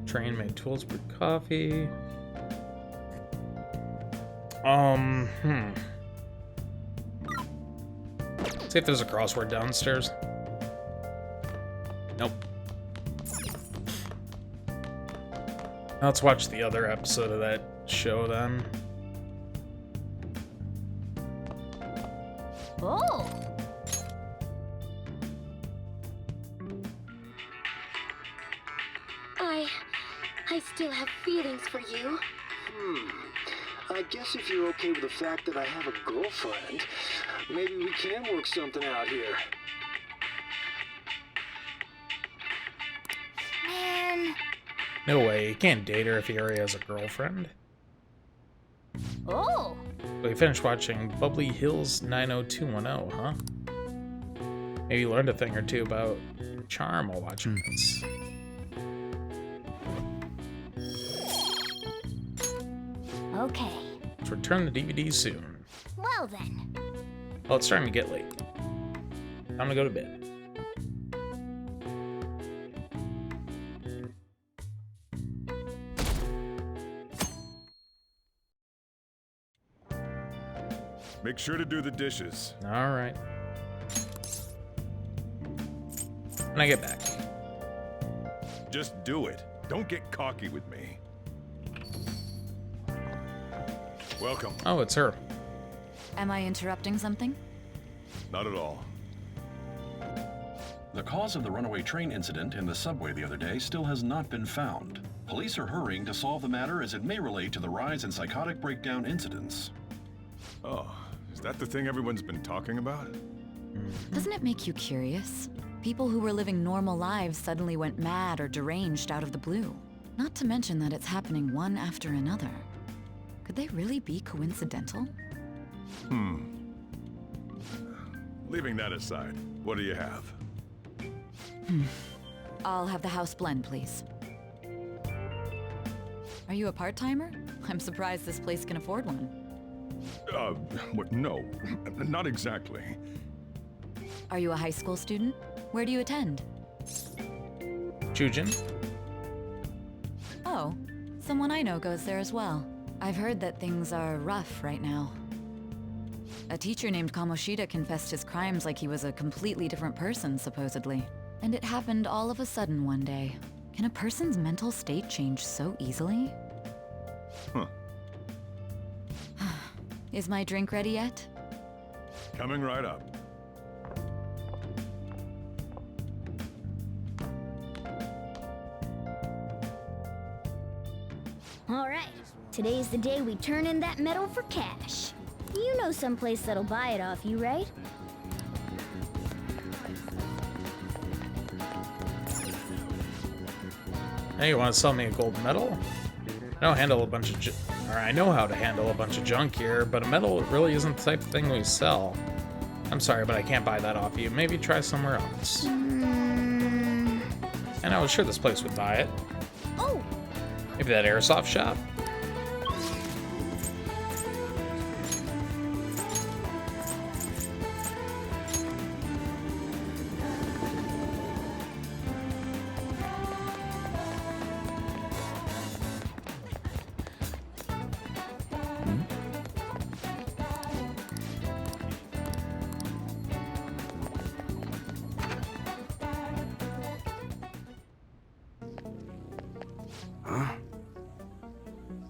Train made tools, brewed coffee. See if there's a crossword downstairs. Nope. Let's watch the other episode of that show then. Oh. I still have feelings for you. I guess if you're okay with the fact that I have a girlfriend, maybe we can work something out here. Man. No way, you can't date her if he already has a girlfriend. Oh. We finished watching Bubbly Hills 90210, huh? Maybe you learned a thing or two about charm while watching this. Okay. Let's return the DVD soon. Well then. Well, it's starting to get late. Time to go to bed. Make sure to do the dishes. All right. When I get back. Just do it. Don't get cocky with me. Welcome. Oh, it's her. Am I interrupting something? Not at all. The cause of the runaway train incident in the subway the other day still has not been found. Police are hurrying to solve the matter as it may relate to the rise in psychotic breakdown incidents. Oh, is that the thing everyone's been talking about? Doesn't it make you curious? People who were living normal lives suddenly went mad or deranged out of the blue. Not to mention that it's happening one after another. Could they really be coincidental? Leaving that aside, what do you have? I'll have the house blend, please. Are you a part-timer? I'm surprised this place can afford one. No, not exactly. Are you a high school student? Where do you attend? Chujin? Oh, someone I know goes there as well. I've heard that things are rough right now. A teacher named Kamoshida confessed his crimes like he was a completely different person, supposedly. And it happened all of a sudden one day. Can a person's mental state change so easily? Huh. Is my drink ready yet? Coming right up. All right, today's the day we turn in that metal for cash. You know someplace that'll buy it off you, right? Hey, you want to sell me a gold medal? I don't handle a bunch of I know how to handle a bunch of junk here, but a medal really isn't the type of thing we sell. I'm sorry, but I can't buy that off you. Maybe try somewhere else. And I was sure this place would buy it. Oh! Maybe that airsoft shop?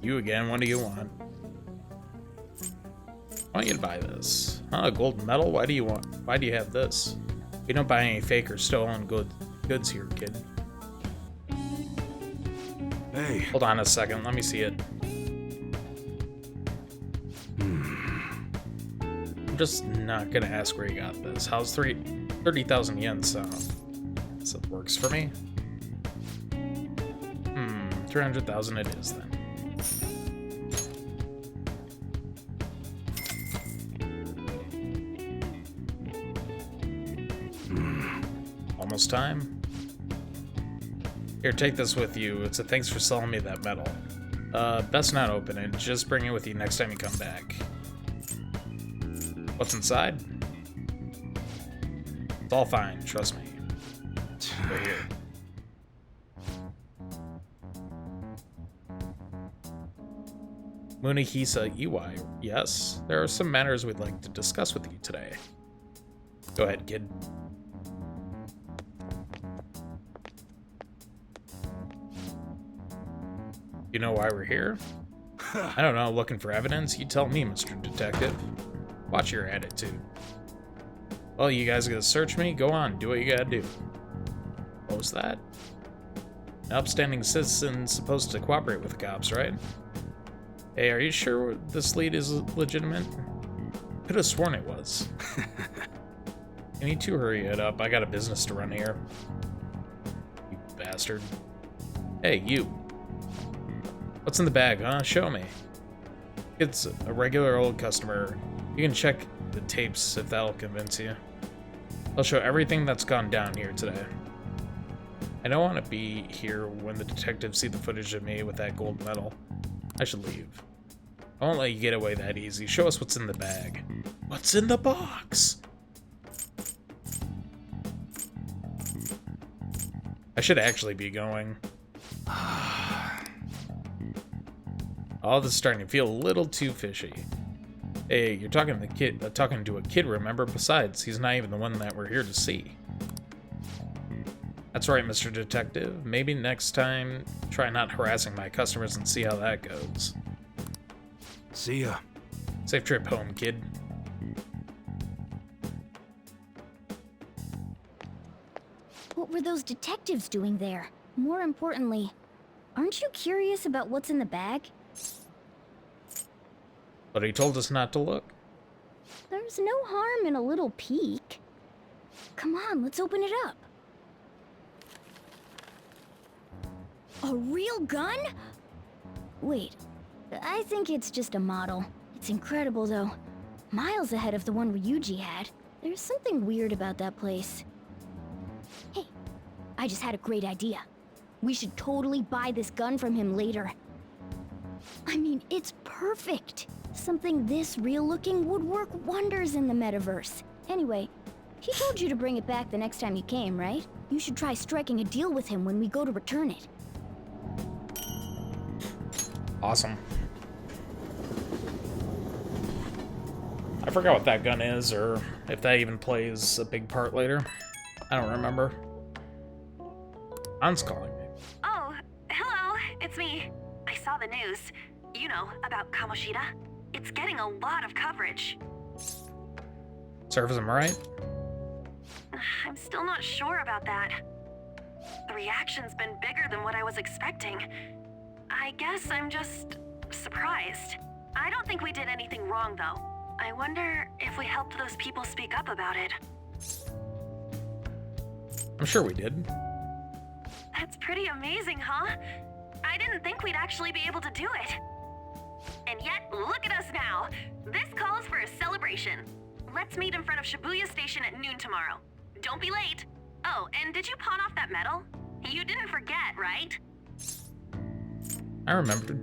You again, what do you want? I want you to buy this. A gold medal? Why do you have this? You don't buy any fake or stolen goods here, kid. Hey. Hold on a second, let me see it. I'm just not gonna ask where you got this. How's 30,000 yen sound? So it works for me. 300,000 it is then. Almost time. Here, take this with you. It's a thanks for selling me that medal. Best not open it. Just bring it with you next time you come back. What's inside? It's all fine, trust me. Right here. Munihisa Iwai. Yes, there are some matters we'd like to discuss with you today. Go ahead, kid. You know why we're here? I don't know, looking for evidence? You tell me, Mr. Detective. Watch your attitude. Well, you guys gonna search me? Go on, do what you gotta do. What was that? An upstanding citizen's supposed to cooperate with the cops, right? Hey, are you sure this lead is legitimate? Could have sworn it was. You need to hurry it up. I got a business to run here. You bastard. Hey, you. What's in the bag, huh? Show me. It's a regular old customer. You can check the tapes if that'll convince you. I'll show everything that's gone down here today. I don't want to be here when the detectives see the footage of me with that gold medal. I should leave. I won't let you get away that easy. Show us what's in the bag. What's in the box? I should actually be going. All this is starting to feel a little too fishy. Hey, you're talking to a kid, remember? Besides, he's not even the one that we're here to see. That's right, Mr. Detective. Maybe next time, try not harassing my customers and see how that goes. See ya. Safe trip home, kid. What were those detectives doing there? More importantly, aren't you curious about what's in the bag? But he told us not to look. There's no harm in a little peek. Come on, let's open it up. A real gun? Wait, I think it's just a model. It's incredible, though. Miles ahead of the one Ryuji had. There's something weird about that place. Hey, I just had a great idea. We should totally buy this gun from him later. I mean, it's perfect. Something this real-looking would work wonders in the metaverse. Anyway, he told you to bring it back the next time you came, right? You should try striking a deal with him when we go to return it. Awesome. I forgot what that gun is, or if that even plays a big part later. I don't remember. An's calling me. Oh, hello, it's me. I saw the news. You know, about Kamoshida. It's getting a lot of coverage. Serves him right? I'm still not sure about that. The reaction's been bigger than what I was expecting. I guess I'm just surprised. I don't think we did anything wrong, though. I wonder if we helped those people speak up about it. I'm sure we did. That's pretty amazing, huh? I didn't think we'd actually be able to do it. And yet, look at us now. This calls for a celebration. Let's meet in front of Shibuya Station at noon tomorrow. Don't be late. Oh, and did you pawn off that medal? You didn't forget, right? I remembered.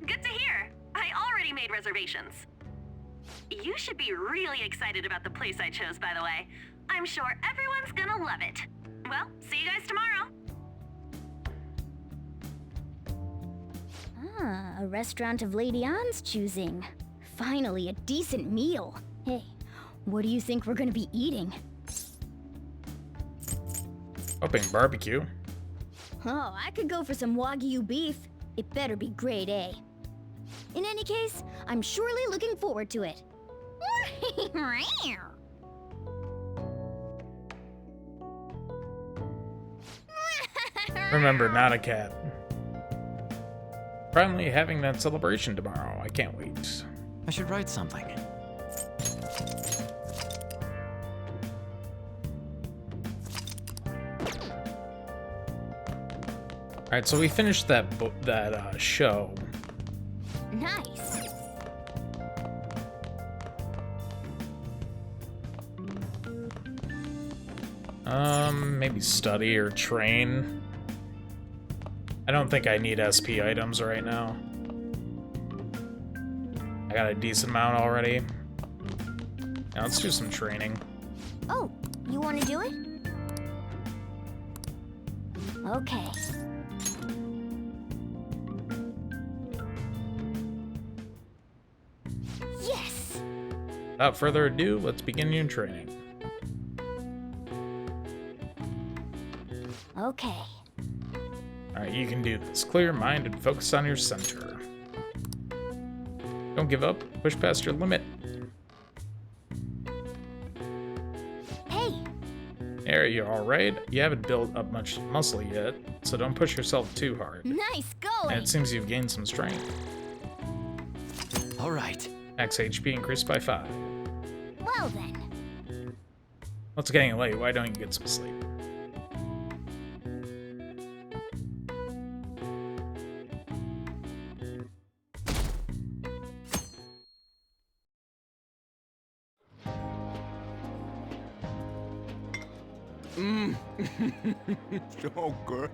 Good to hear. I already made reservations. You should be really excited about the place I chose, by the way. I'm sure everyone's gonna love it. Well, see you guys tomorrow. Ah, a restaurant of Lady Anne's choosing. Finally, a decent meal. Hey, what do you think we're gonna be eating? Hoping barbecue. Oh, I could go for some Wagyu beef. It better be grade A. In any case, I'm surely looking forward to it. Remember, not a cat. Finally having that celebration tomorrow. I can't wait. I should write something. Alright, so we finished that show. Nice. Maybe study or train. I don't think I need SP items right now. I got a decent amount already. Now let's do some training. Oh, you want to do it? Okay. Yes! Without further ado, let's begin your training. Okay. Alright, you can do this. Clear your mind and focus on your center. Don't give up. Push past your limit. Hey! There, you're alright. You haven't built up much muscle yet, so don't push yourself too hard. Nice going! And it seems you've gained some strength. Alright. Max HP increased by 5. Well then. Well, it's getting late. Why don't you get some sleep? So good.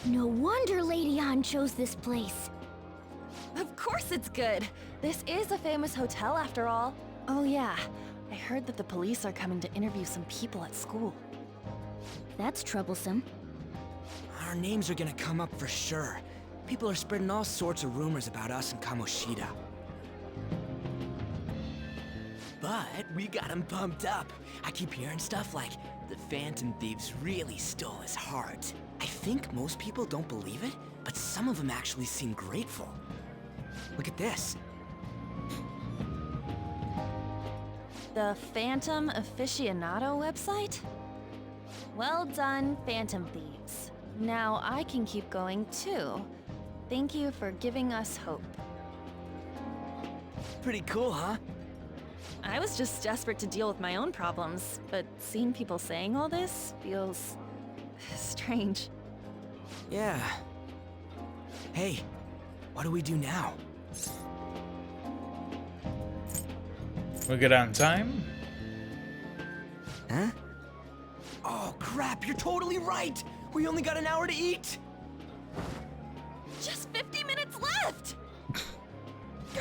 No wonder Lady Anne chose this place. Of course it's good. This is a famous hotel after all. Oh yeah, I heard that the police are coming to interview some people at school. That's troublesome. Our names are gonna come up for sure. People are spreading all sorts of rumors about us and Kamoshida. But we got him pumped up. I keep hearing stuff like, the Phantom Thieves really stole his heart. I think most people don't believe it, but some of them actually seem grateful. Look at this. The Phantom Aficionado website? Well done, Phantom Thieves. Now I can keep going too. Thank you for giving us hope. Pretty cool, huh? I was just desperate to deal with my own problems, but seeing people saying all this feels strange. Yeah, Hey, what do we do now? We good on time? Huh? Oh, crap, you're totally right! We only got an hour to eat! Just 50 minutes left!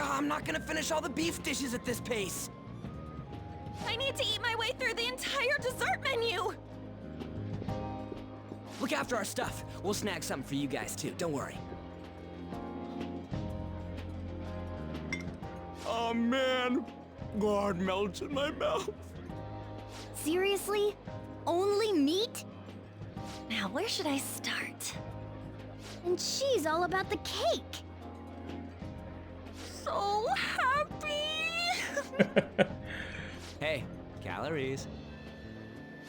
I'm not gonna finish all the beef dishes at this pace! I need to eat my way through the entire dessert menu! Look after our stuff. We'll snag something for you guys, too. Don't worry. Oh, man. God, melts in my mouth. Seriously? Only meat? Now, where should I start? And she's all about the cake. So happy! Hey, calories.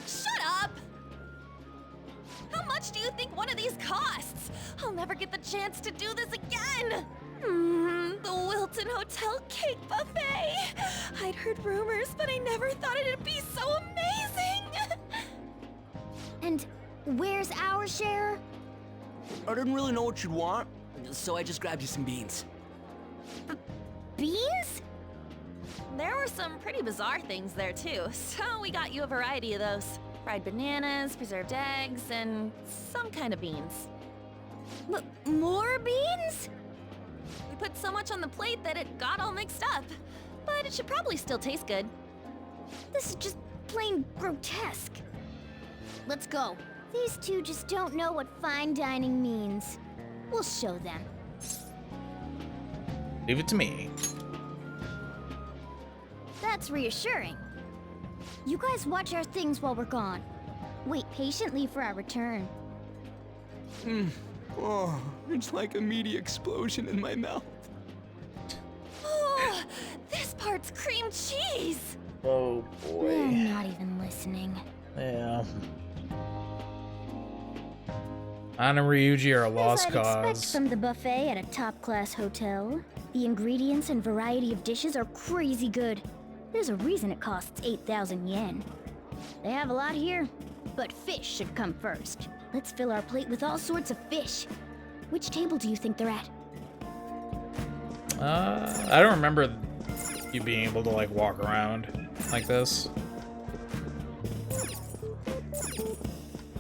Shut up! How much do you think one of these costs? I'll never get the chance to do this again! The Wilton Hotel Cake Buffet! I'd heard rumors, but I never thought it'd be so amazing! And where's our share? I didn't really know what you'd want, so I just grabbed you some beans. Beans? There were some pretty bizarre things there too, so we got you a variety of those. Fried bananas, preserved eggs, and some kind of beans. More beans? We put so much on the plate that it got all mixed up, but it should probably still taste good. This is just plain grotesque. Let's go. These two just don't know what fine dining means. We'll show them. Leave it to me. That's reassuring. You guys watch our things while we're gone. Wait patiently for our return. Oh, it's like a meaty explosion in my mouth. Oh, this part's cream cheese! Oh boy. I'm not even listening. Yeah. Anna and Ryuji are a lost As I'd expect cause. from the buffet at a top-class hotel, the ingredients and variety of dishes are crazy good. There's a reason it costs 8,000 yen. They have a lot here, but fish should come first. Let's fill our plate with all sorts of fish. Which table do you think they're at? I don't remember you being able to like walk around like this.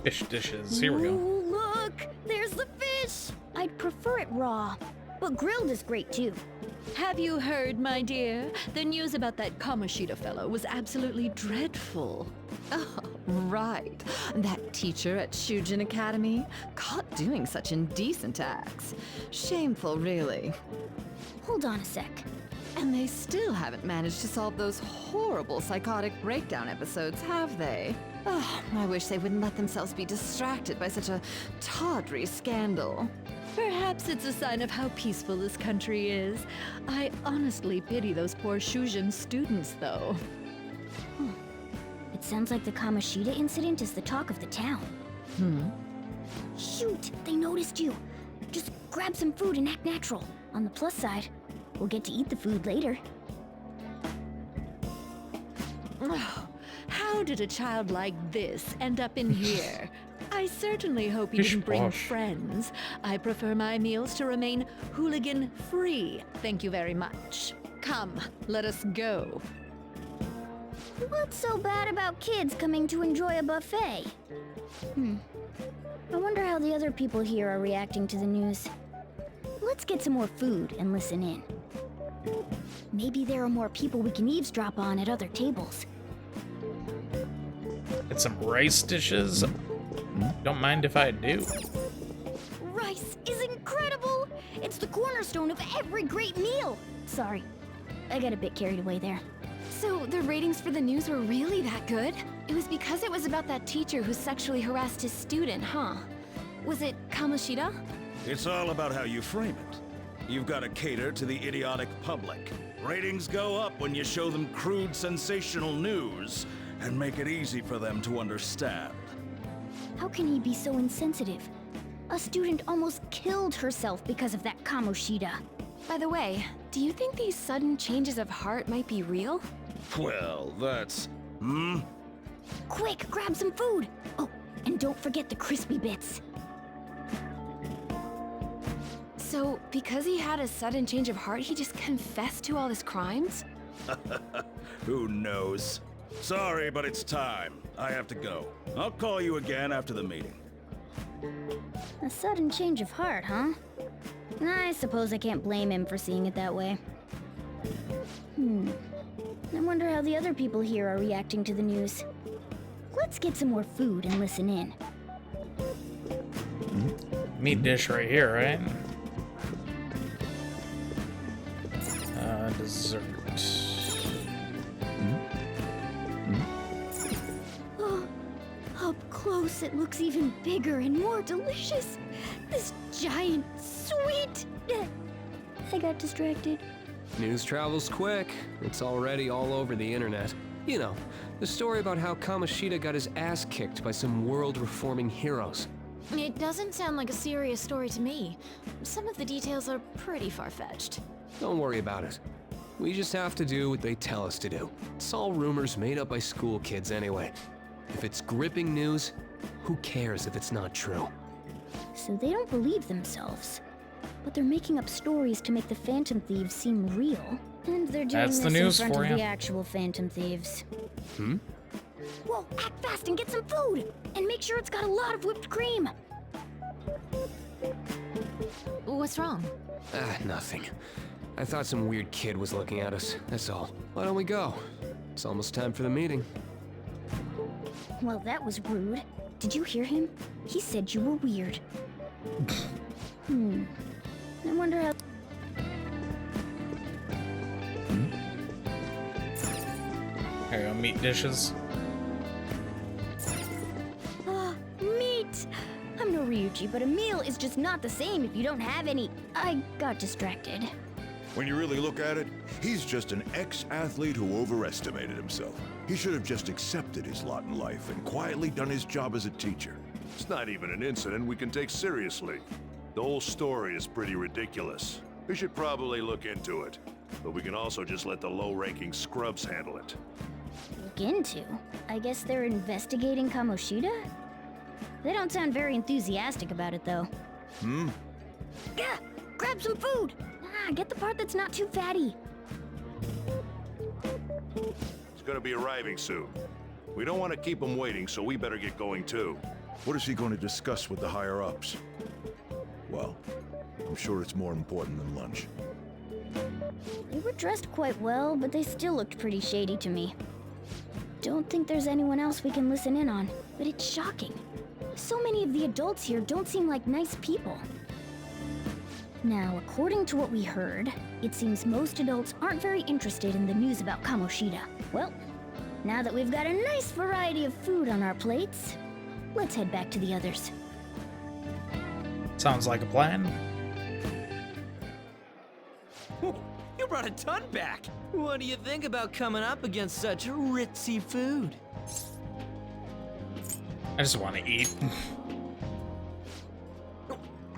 Fish dishes. Here we go. Ooh, look! There's the fish! I'd prefer it raw, but grilled is great too. Have you heard, my dear? The news about that Kamoshida fellow was absolutely dreadful. Oh, right. That teacher at Shujin Academy, caught doing such indecent acts. Shameful, really. Hold on a sec. And they still haven't managed to solve those horrible psychotic breakdown episodes, have they? Oh, I wish they wouldn't let themselves be distracted by such a tawdry scandal. Perhaps it's a sign of how peaceful this country is. I honestly pity those poor Shujin students, though. It sounds like the Kamoshida incident is the talk of the town. Shoot, they noticed you. Just grab some food and act natural. On the plus side, we'll get to eat the food later. Oh, how did a child like this end up in here? I certainly hope you didn't bring friends. I prefer my meals to remain hooligan-free. Thank you very much. Come, let us go. What's so bad about kids coming to enjoy a buffet? I wonder how the other people here are reacting to the news. Let's get some more food and listen in. Maybe there are more people we can eavesdrop on at other tables. Get some rice dishes. Don't mind if I do. Rice is incredible! It's the cornerstone of every great meal! Sorry, I got a bit carried away there. So the ratings for the news were really that good? It was because it was about that teacher who sexually harassed his student, huh? Was it Kamoshida? It's all about how you frame it. You've got to cater to the idiotic public. Ratings go up when you show them crude, sensational news and make it easy for them to understand. How can he be so insensitive? A student almost killed herself because of that Kamoshida. By the way, do you think these sudden changes of heart might be real? Well, that's... Quick, grab some food! Oh, and don't forget the crispy bits. So, because he had a sudden change of heart, he just confessed to all his crimes? Who knows? Sorry, but it's time. I have to go. I'll call you again after the meeting. A sudden change of heart, huh? I suppose I can't blame him for seeing it that way. I wonder how the other people here are reacting to the news. Let's get some more food and listen in. Meat dish right here, right? Dessert. Oh, up close it looks even bigger and more delicious. This giant sweet... I got distracted. News travels quick. It's already all over the internet. You know, the story about how Kamoshida got his ass kicked by some world-reforming heroes. It doesn't sound like a serious story to me. Some of the details are pretty far-fetched. Don't worry about it. We just have to do what they tell us to do. It's all rumors made up by school kids anyway. If it's gripping news, who cares if it's not true? So they don't believe themselves. But they're making up stories to make the Phantom Thieves seem real. And they're doing That's this the news in front for of you. the actual Phantom Thieves. Whoa, act fast and get some food! And make sure it's got a lot of whipped cream! What's wrong? Nothing. I thought some weird kid was looking at us, that's all. Why don't we go? It's almost time for the meeting. Well, that was rude. Did you hear him? He said you were weird. I wonder how... There you go, meat dishes. Ah, meat! I'm no Ryuji, but a meal is just not the same if you don't have any... I got distracted. When you really look at it, he's just an ex-athlete who overestimated himself. He should have just accepted his lot in life and quietly done his job as a teacher. It's not even an incident we can take seriously. The whole story is pretty ridiculous. We should probably look into it. But we can also just let the low-ranking scrubs handle it. Look into? I guess they're investigating Kamoshida? They don't sound very enthusiastic about it, though. Gah! Grab some food! Get the part that's not too fatty. He's gonna be arriving soon. We don't want to keep him waiting, so we better get going too. What is he going to discuss with the higher-ups? Well, I'm sure it's more important than lunch. They were dressed quite well, but they still looked pretty shady to me. Don't think there's anyone else we can listen in on, but it's shocking. So many of the adults here don't seem like nice people. Now, according to what we heard, it seems most adults aren't very interested in the news about Kamoshida. Well, now that we've got a nice variety of food on our plates, let's head back to the others. Sounds like a plan. You brought a ton back! What do you think about coming up against such ritzy food? I just want to eat.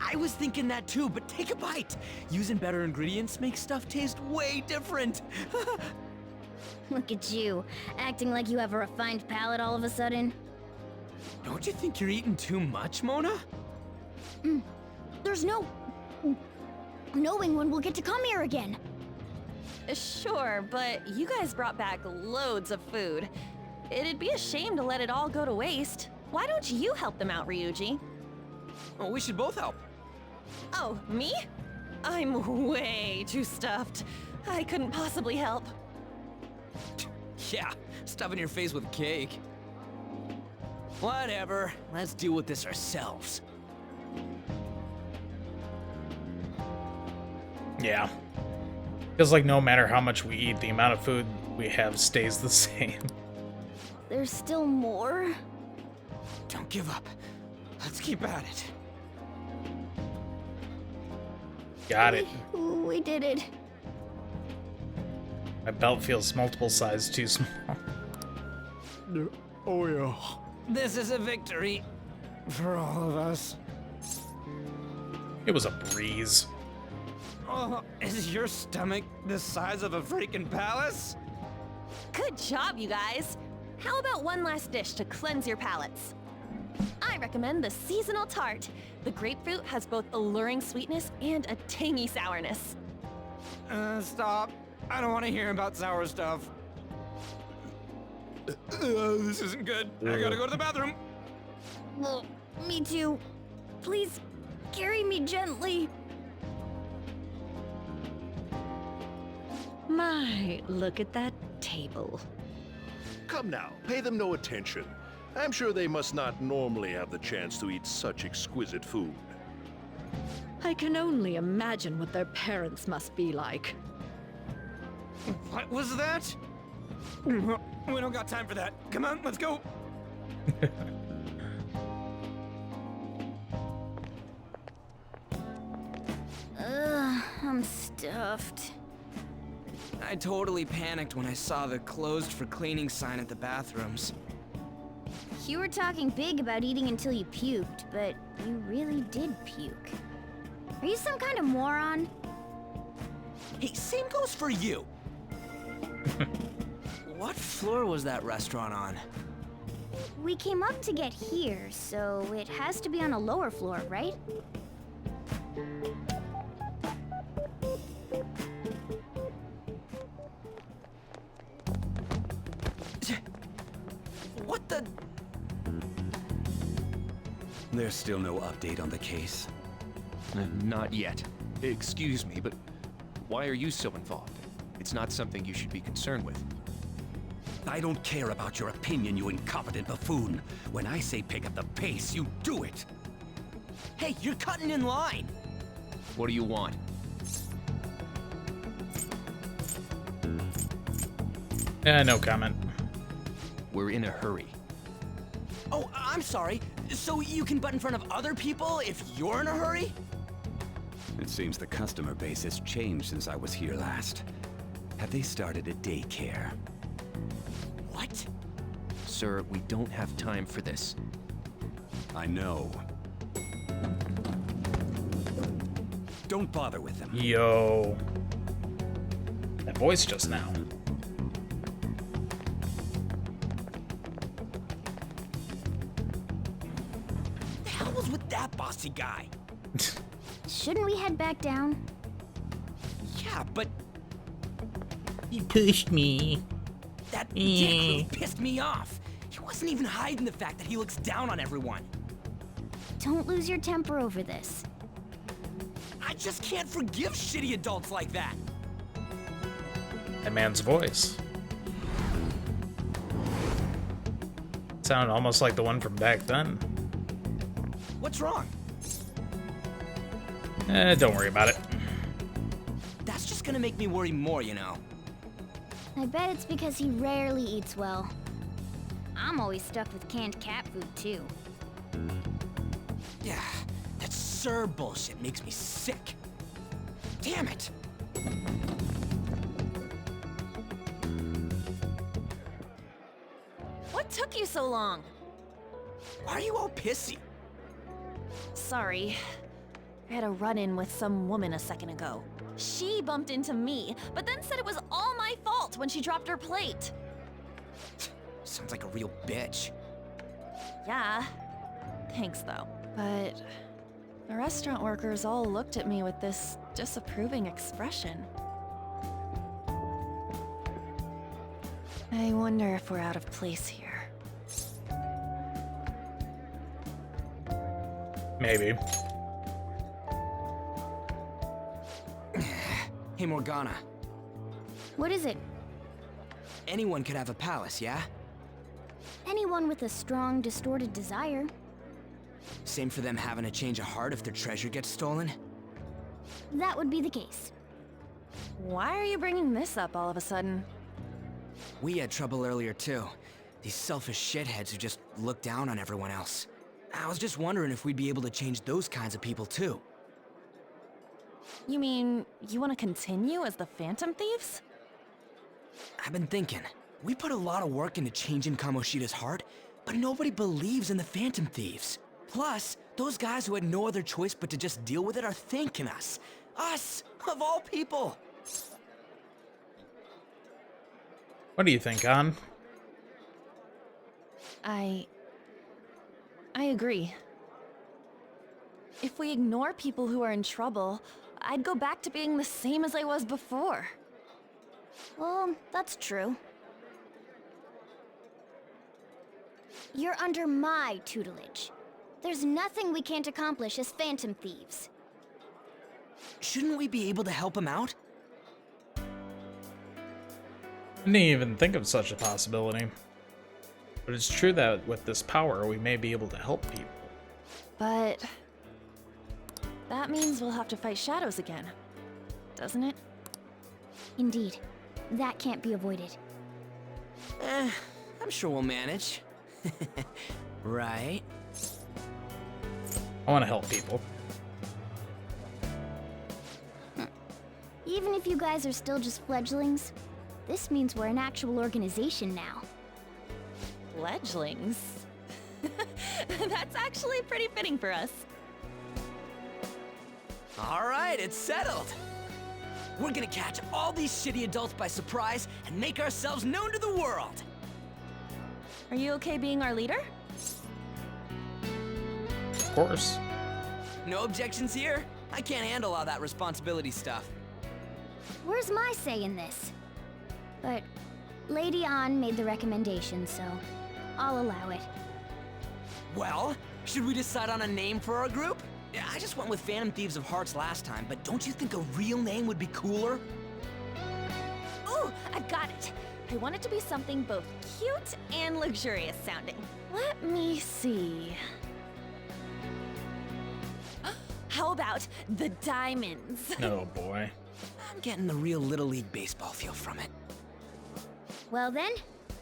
I was thinking that too, but take a bite! Using better ingredients makes stuff taste way different! Look at you, acting like you have a refined palate all of a sudden. Don't you think you're eating too much, Mona? There's no... knowing when we'll get to come here again. Sure, but you guys brought back loads of food. It'd be a shame to let it all go to waste. Why don't you help them out, Ryuji? Oh, we should both help. Oh, me? I'm way too stuffed. I couldn't possibly help. Yeah, stuffing your face with cake. Whatever, let's deal with this ourselves. Yeah. Feels like no matter how much we eat, the amount of food we have stays the same. There's still more? Don't give up. Let's keep at it. Got it. We did it. My belt feels multiple sizes too small. Oh yeah. This is a victory for all of us. It was a breeze. Oh, is your stomach the size of a freaking palace? Good job, you guys. How about one last dish to cleanse your palates? I recommend the seasonal tart. The grapefruit has both alluring sweetness and a tangy sourness. Stop. I don't want to hear about sour stuff. This isn't good. I gotta go to the bathroom. Well, me too. Please, carry me gently. My, look at that table. Come now, pay them no attention. I'm sure they must not normally have the chance to eat such exquisite food. I can only imagine what their parents must be like. What was that? We don't got time for that. Come on, let's go. I'm stuffed. I totally panicked when I saw the closed for cleaning sign at the bathrooms. You were talking big about eating until you puked, but you really did puke. Are you some kind of moron? Hey, same goes for you. What floor was that restaurant on? We came up to get here, so it has to be on a lower floor, right? What the? There's still no update on the case. Not yet. Excuse me, but why are you so involved? It's not something you should be concerned with. I don't care about your opinion, you incompetent buffoon. When I say pick up the pace, you do it. Hey, you're cutting in line. What do you want? No comment. We're in a hurry. Oh, I'm sorry. So you can butt in front of other people if you're in a hurry? It seems the customer base has changed since I was here last. Have they started a daycare? What? Sir, we don't have time for this. I know. Don't bother with them. Yo. That voice just now. The hell was with that bossy guy? Shouldn't we head back down? Yeah, but you pushed me. That dick pissed me off. He wasn't even hiding the fact that he looks down on everyone. Don't lose your temper over this. I just can't forgive shitty adults like that. That man's voice sounded almost like the one from back then. What's wrong? Don't worry about it. That's just gonna make me worry more, you know. I bet it's because he rarely eats well. I'm always stuck with canned cat food, too. Yeah, that Sir bullshit makes me sick. Damn it! What took you so long? Why are you all pissy? Sorry. I had a run-in with some woman a second ago. She bumped into me, but then said it was all my fault when she dropped her plate. Sounds like a real bitch. Yeah. Thanks, though. But the restaurant workers all looked at me with this disapproving expression. I wonder if we're out of place here. Maybe. Hey, Morgana. What is it? Anyone could have a palace, yeah? Anyone with a strong, distorted desire. Same for them having a change of heart if their treasure gets stolen? That would be the case. Why are you bringing this up all of a sudden? We had trouble earlier, too. These selfish shitheads who just look down on everyone else. I was just wondering if we'd be able to change those kinds of people, too. You mean, you want to continue as the Phantom Thieves? I've been thinking. We put a lot of work into changing Kamoshida's heart, but nobody believes in the Phantom Thieves. Plus, those guys who had no other choice but to just deal with it are thanking us. Us, of all people! What do you think, An? I agree. If we ignore people who are in trouble, I'd go back to being the same as I was before. Well, that's true. You're under my tutelage. There's nothing we can't accomplish as Phantom Thieves. Shouldn't we be able to help him out? I didn't even think of such a possibility. But it's true that with this power, we may be able to help people. But that means we'll have to fight shadows again, doesn't it? Indeed. That can't be avoided. I'm sure we'll manage. Right? I want to help people. Even if you guys are still just fledglings, this means we're an actual organization now. Fledglings? That's actually pretty fitting for us. All right, it's settled. We're gonna catch all these shitty adults by surprise and make ourselves known to the world. Are you okay being our leader? Of course. No objections here? I can't handle all that responsibility stuff. Where's my say in this? But Lady An made the recommendation, so I'll allow it. Well, should we decide on a name for our group? Yeah, I just went with Phantom Thieves of Hearts last time, but don't you think a real name would be cooler? Ooh, I've got it. I want it to be something both cute and luxurious sounding. Let me see. How about the Diamonds? Oh boy. I'm getting the real Little League Baseball feel from it. Well then,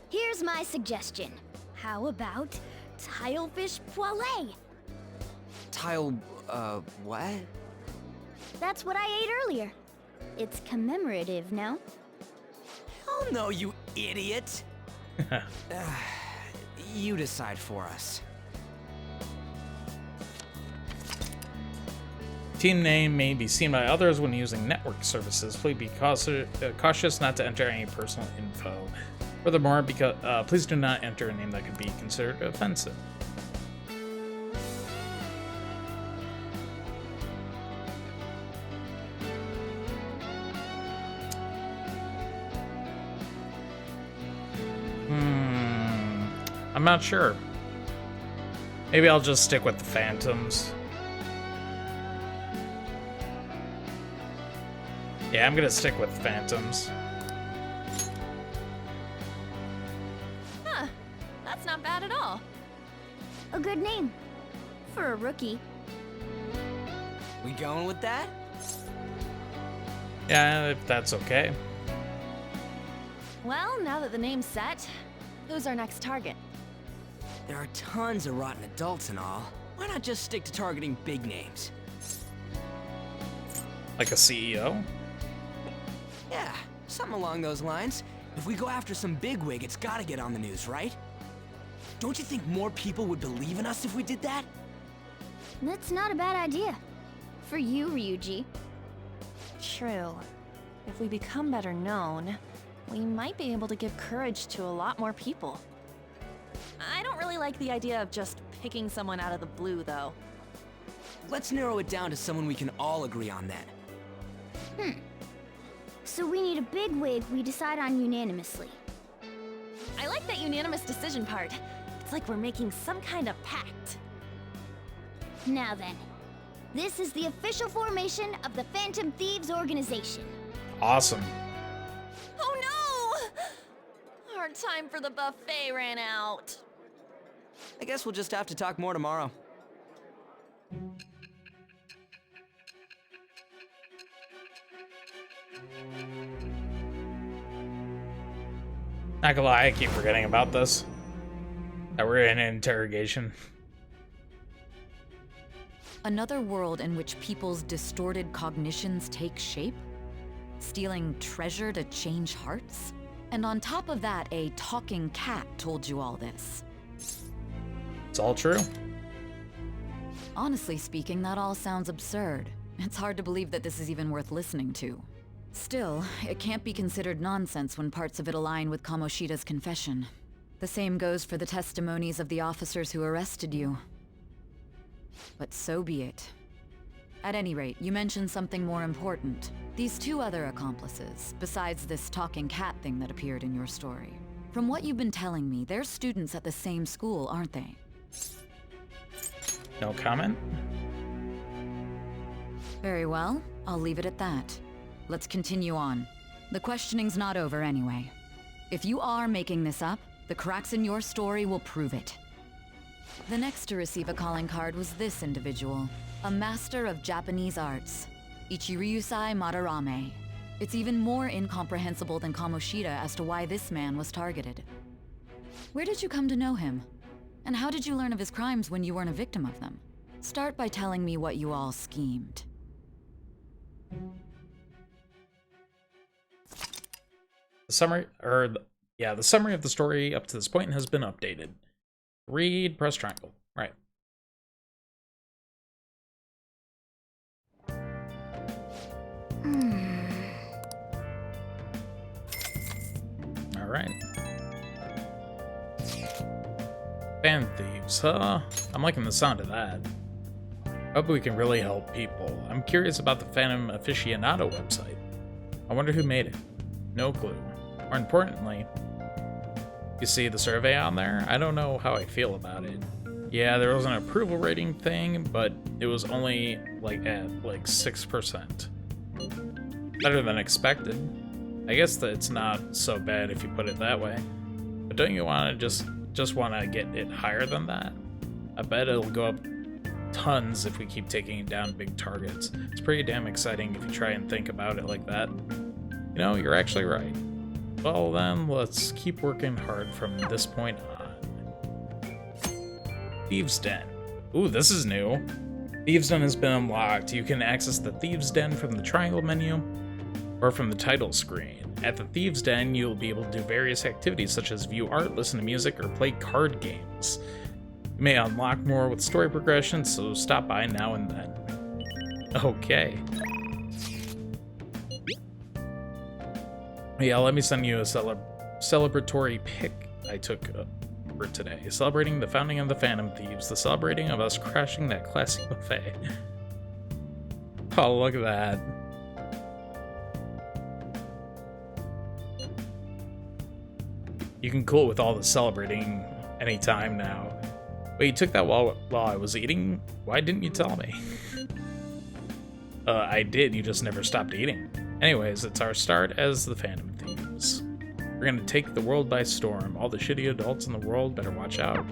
here's my suggestion. How about Tilefish Poêlée? What? That's what I ate earlier. It's commemorative, no? Hell no, you idiot! You decide for us. Team name may be seen by others when using network services. Please be cautious not to enter any personal info. Furthermore, please do not enter a name that could be considered offensive. I'm not sure. Maybe I'll just stick with the Phantoms. Yeah, I'm gonna stick with Phantoms. Huh, that's not bad at all. A good name. For a rookie. We going with that? Yeah, if that's okay. Well, now that the name's set, who's our next target? There are tons of rotten adults and all. Why not just stick to targeting big names? Like a CEO? Yeah, something along those lines. If we go after some bigwig, it's gotta get on the news, right? Don't you think more people would believe in us if we did that? That's not a bad idea. For you, Ryuji. True. If we become better known, we might be able to give courage to a lot more people. I don't really like the idea of just picking someone out of the blue, though. Let's narrow it down to someone we can all agree on then. So we need a bigwig we decide on unanimously. I like that unanimous decision part. It's like we're making some kind of pact. Now then, this is the official formation of the Phantom Thieves organization. Awesome. Oh no! Our time for the buffet ran out. I guess we'll just have to talk more tomorrow. Not gonna lie, I keep forgetting about this. That we're in an interrogation. Another world in which people's distorted cognitions take shape? Stealing treasure to change hearts? And on top of that, a talking cat told you all this. It's all true. Honestly speaking, that all sounds absurd. It's hard to believe that this is even worth listening to. Still, it can't be considered nonsense when parts of it align with Kamoshida's confession. The same goes for the testimonies of the officers who arrested you. But so be it. At any rate, you mentioned something more important. These two other accomplices, besides this talking cat thing that appeared in your story. From what you've been telling me, they're students at the same school, aren't they? No comment? Very well, I'll leave it at that. Let's continue on. The questioning's not over anyway. If you are making this up, the cracks in your story will prove it. The next to receive a calling card was this individual, a master of Japanese arts, Ichiryusai Madarame. It's even more incomprehensible than Kamoshida as to why this man was targeted. Where did you come to know him? And how did you learn of his crimes when you weren't a victim of them? Start by telling me what you all schemed. The summary of the story up to this point has been updated. Read, press triangle. Right. Alright. Fan thieves, huh? I'm liking the sound of that. Hope we can really help people. I'm curious about the Phantom Aficionado website. I wonder who made it. No clue. More importantly, you see the survey on there? I don't know how I feel about it. Yeah, there was an approval rating thing, but it was only at 6%. Better than expected. I guess that it's not so bad if you put it that way. But don't you want to just want to get it higher than that? I bet it'll go up tons if we keep taking down big targets. It's pretty damn exciting if you try and think about it like that. You know, you're actually right. Well then, let's keep working hard from this point on. Thieves' Den. Ooh, this is new. Thieves' Den has been unlocked. You can access the Thieves' Den from the triangle menu or from the title screen. At the Thieves' Den, you'll be able to do various activities such as view art, listen to music, or play card games. You may unlock more with story progression, so stop by now and then. Okay. Yeah, let me send you a celebratory pic I took for today. Celebrating the founding of the Phantom Thieves, the celebrating of us crashing that classy buffet. Oh, look at that. You can cool it with all the celebrating anytime now. Wait, you took that while I was eating? Why didn't you tell me? I did, you just never stopped eating. Anyways, it's our start as the Phantom Thieves. We're gonna take the world by storm. All the shitty adults in the world better watch out.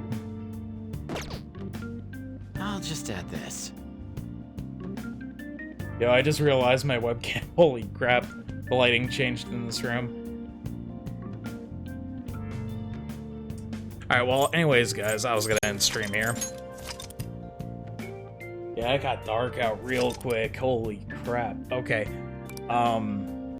I'll just add this. Yo, I just realized my webcam. Holy crap, the lighting changed in this room. Alright, well, anyways, guys, I was gonna end stream here. Yeah, it got dark out real quick. Holy crap. Okay.